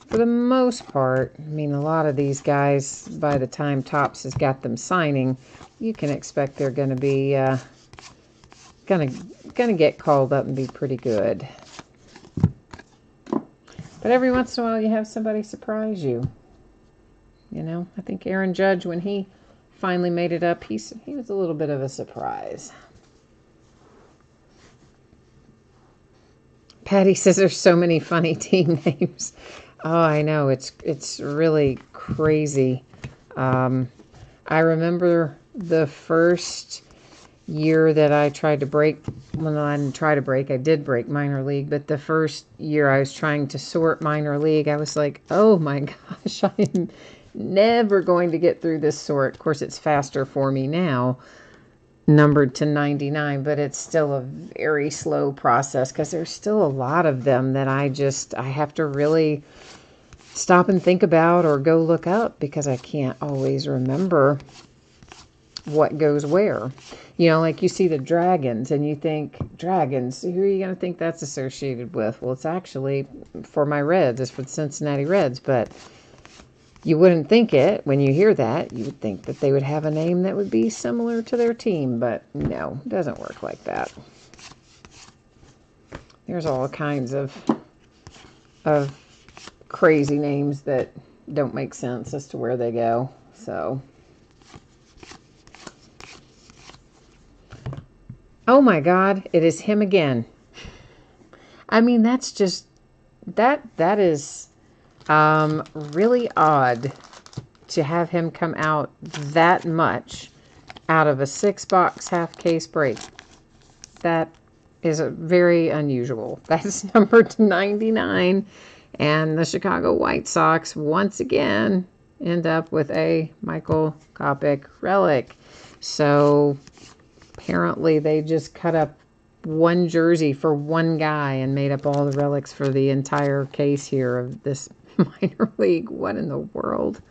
for the most part, I mean, a lot of these guys, by the time Topps has got them signing, you can expect they're going to be going to get called up and be pretty good. But every once in a while, you have somebody surprise you. I think Aaron Judge, when he finally made it up, he was a little bit of a surprise. Patty says there's so many funny team names. Oh, I know. It's really crazy. I remember the first year that I tried to break, well, I didn't try to break, I did break minor league, but the first year I was trying to sort minor league, I was like, oh my gosh, I am never going to get through this sort. Of course, it's faster for me now, numbered to 99, but it's still a very slow process because there's still a lot of them that I have to really stop and think about or go look up because I can't always remember what goes where. Like you see the Dragons and you think, Dragons, who are you going to think that's associated with? Well, it's actually for my Reds. It's for the Cincinnati Reds, but you wouldn't think it when you hear that. You would think that they would have a name that would be similar to their team, but no, it doesn't work like that. There's all kinds of crazy names that don't make sense as to where they go, so... Oh my God, it is him again. I mean, that's just That is really odd to have him come out that much out of a 6-box half case break. That is a very unusual. That's numbered to 99. And the Chicago White Sox once again end up with a Michael Kopech relic. So apparently they just cut up one jersey for one guy and made up all the relics for the entire case here of this minor league. What in the world?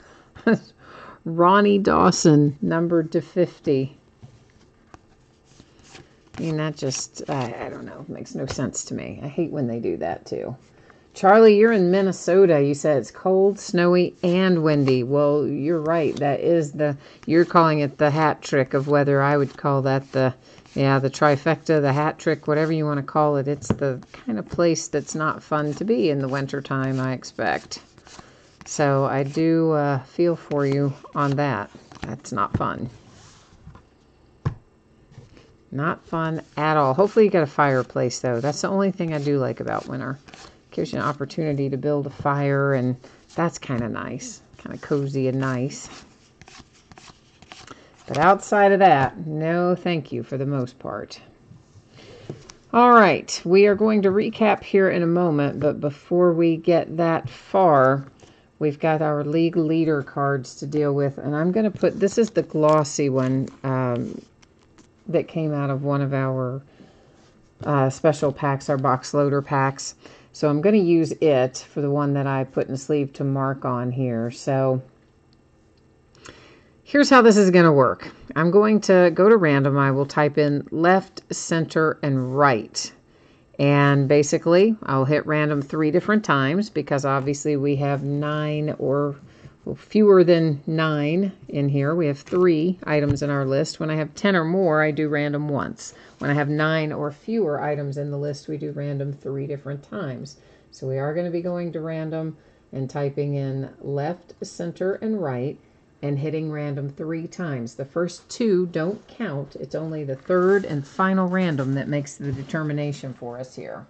Ronnie Dawson, numbered to 50. I mean, that just, I don't know, makes no sense to me. I hate when they do that too. Charlie, you're in Minnesota. You said it's cold, snowy, and windy. Well, you're right. That is you're calling it the hat trick of weather. I would call that the trifecta, the hat trick, whatever you want to call it. It's the kind of place that's not fun to be in the wintertime, I expect. So I do feel for you on that. That's not fun. Not fun at all. Hopefully you got a fireplace, though. That's the only thing I do like about winter. Gives you an opportunity to build a fire, and that's kind of nice. Kind of cozy and nice. But outside of that, no thank you for the most part. All right, we are going to recap here in a moment, but before we get that far, we've got our league leader cards to deal with, and I'm going to put, this is the glossy one that came out of one of our special packs, our box loader packs. So I'm going to use it for the one that I put in the sleeve to mark on here. So here's how this is going to work. I'm going to go to random. I will type in left, center, and right. And basically, I'll hit random 3 different times because obviously we have 9 or fewer than 9 in here. We have 3 items in our list. When I have 10 or more, I do random once. When I have 9 or fewer items in the list, we do random 3 different times. So we are going to be going to random and typing in left, center, and right and hitting random 3 times. The first 2 don't count. It's only the third and final random that makes the determination for us here.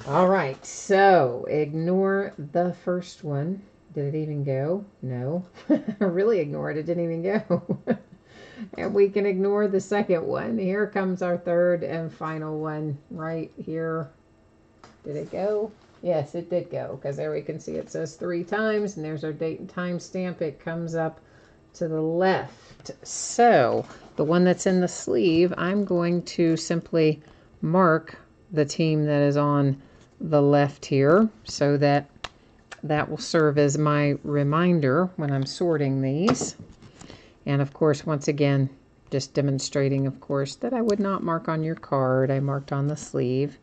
All right, so ignore the first one. Did it even go? No. Really ignore it. It didn't even go. And we can ignore the second one. Here comes our third and final one right here. Did it go? Yes, it did go, because there we can see it says 3 times, and there's our date and time stamp. It comes up to the left. So the one that's in the sleeve, I'm going to simply mark the team that is on the left here so that will serve as my reminder when I'm sorting these. And of course, once again, just demonstrating, of course, that I would not mark on your card. I marked on the sleeve.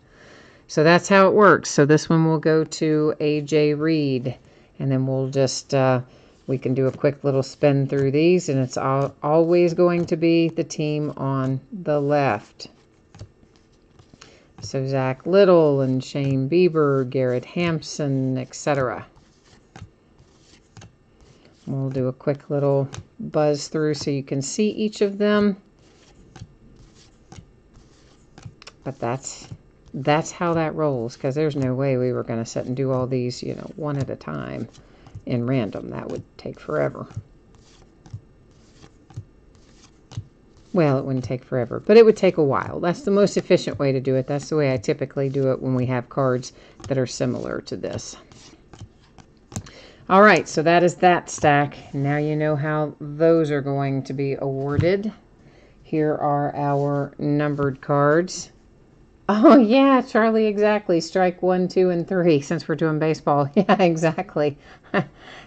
So that's how it works. So this one will go to AJ Reed, and then we'll just we can do a quick little spin through these, and it's always going to be the team on the left. So Zach Little and Shane Bieber, Garrett Hampson, etc. We'll do a quick little buzz through so you can see each of them. But that's how that rolls, because there's no way we were going to sit and do all these, one at a time in random. That would take forever. Well, it wouldn't take forever, but it would take a while. That's the most efficient way to do it. That's the way I typically do it when we have cards that are similar to this. All right, so that is that stack. Now you know how those are going to be awarded. Here are our numbered cards. Oh, yeah, Charlie, exactly. Strike 1, 2, and 3, since we're doing baseball. Yeah, exactly.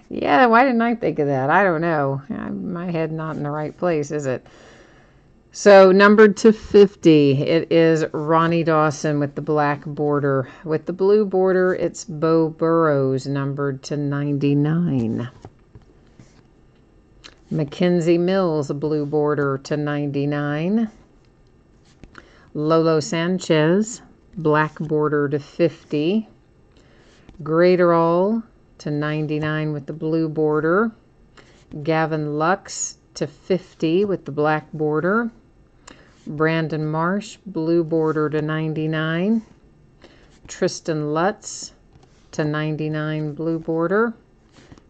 Yeah, why didn't I think of that? I don't know. My head not in the right place, is it? So numbered to 50, it is Ronnie Dawson with the black border. With the blue border, it's Beau Burrows, numbered to 99. Mackenzie Mills, a blue border to 99. Lolo Sanchez, black border to 50. Graterol to 99 with the blue border. Gavin Lux to 50 with the black border. Brandon Marsh, blue border to 99. Tristan Lutz to 99, blue border.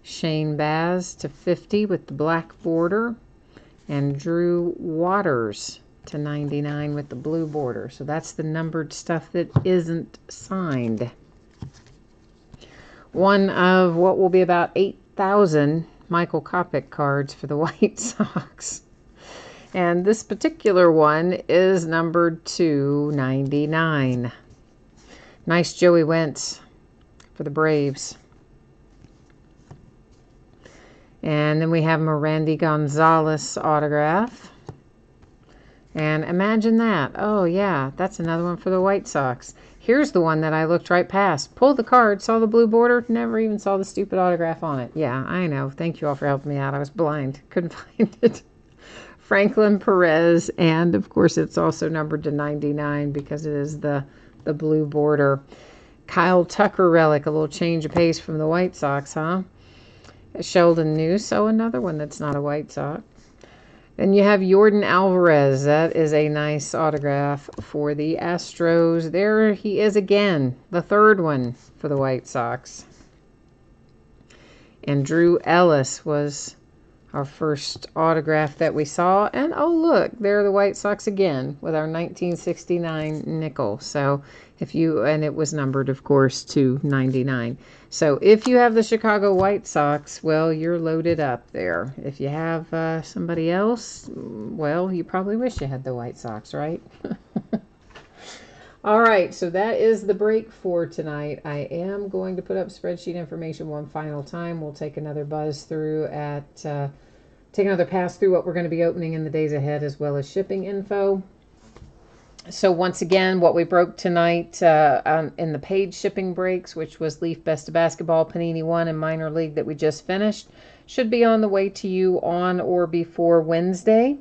Shane Baz to 50 with the black border. And Drew Waters to 99 with the blue border. So that's the numbered stuff that isn't signed. One of what will be about 8,000 Michael Kopech cards for the White Sox. And this particular one is numbered to 99. Nice Joey Wentz for the Braves. And then we have Mirandi Gonzalez autograph. And imagine that. Oh, yeah, that's another one for the White Sox. Here's the one that I looked right past. Pulled the card, saw the blue border, never even saw the stupid autograph on it. Yeah, I know. Thank you all for helping me out. I was blind. Couldn't find it. Franklin Perez, and of course it's also numbered to 99 because it is the blue border. Kyle Tucker relic, a little change of pace from the White Sox, huh? Sheldon Neuse, another one that's not a White Sox. Then you have Yordan Alvarez. That is a nice autograph for the Astros. There he is again, the third one for the White Sox. And Drew Ellis was our first autograph that we saw. And oh, look, there are the White Sox again with our 1969 nickel. So if you, and it was numbered, of course, to 99. So if you have the Chicago White Sox, well, you're loaded up there. If you have somebody else, well, you probably wish you had the White Sox, right? All right, so that is the break for tonight. I am going to put up spreadsheet information one final time. We'll take another buzz through take another pass through what we're going to be opening in the days ahead, as well as shipping info. So once again, what we broke tonight in the paid shipping breaks, which was Leaf Best of Basketball, Panini 1, and Minor League that we just finished, should be on the way to you on or before Wednesday.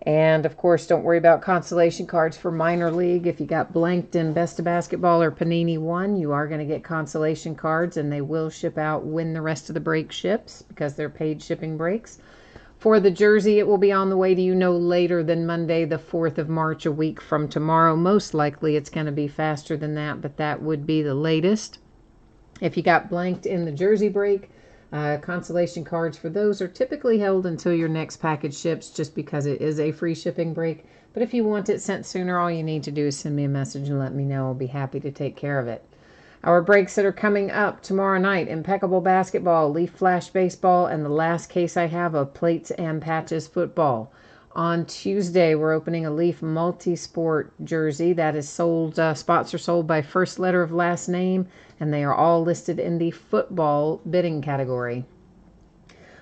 And, of course, don't worry about consolation cards for Minor League. If you got blanked in Best of Basketball or Panini 1, you are going to get consolation cards, and they will ship out when the rest of the break ships because they're paid shipping breaks. For the jersey, it will be on the way to you no later than Monday, the 4th of March, a week from tomorrow. Most likely it's going to be faster than that, but that would be the latest. If you got blanked in the jersey break, consolation cards for those are typically held until your next package ships, just because it is a free shipping break. But if you want it sent sooner, all you need to do is send me a message and let me know. I'll be happy to take care of it. Our breaks that are coming up tomorrow night: Impeccable Basketball, Leaf Flash Baseball, and the last case I have of Plates and Patches Football. On Tuesday, we're opening a Leaf Multisport jersey that is sold. Spots are sold by first letter of last name, and they are all listed in the football bidding category.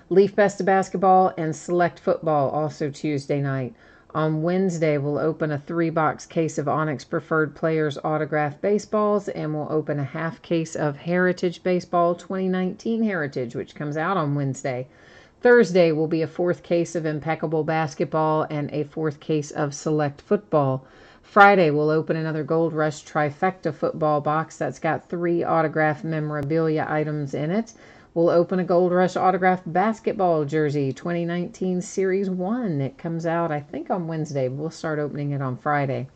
Leaf Best of Basketball and Select Football, also Tuesday night. On Wednesday, we'll open a 3-box case of Onyx Preferred Players autographed baseballs, and we'll open a half case of Heritage Baseball 2019 Heritage, which comes out on Wednesday. Thursday will be a 4th case of Impeccable Basketball and a 4th case of Select Football. Friday, we'll open another Gold Rush Trifecta football box that's got 3 autographed memorabilia items in it. We'll open a Gold Rush autographed basketball jersey, 2019 Series 1. It comes out, I think, on Wednesday. We'll start opening it on Friday.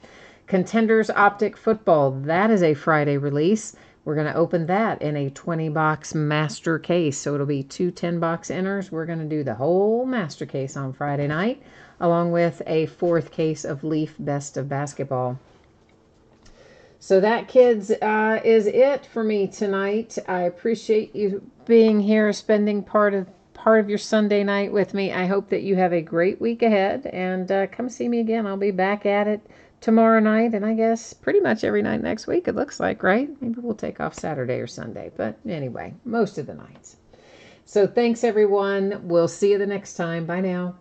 Contenders Optic Football, that is a Friday release. We're going to open that in a 20-box master case. So it'll be 2 10-box inners. We're going to do the whole master case on Friday night, along with a 4th case of Leaf Best of Basketball. So that, kids, is it for me tonight. I appreciate you being here, spending part of your Sunday night with me. I hope that you have a great week ahead, and come see me again. I'll be back at it tomorrow night, and I guess pretty much every night next week, it looks like, right? Maybe we'll take off Saturday or Sunday, but anyway, most of the nights. So thanks, everyone. We'll see you the next time. Bye now.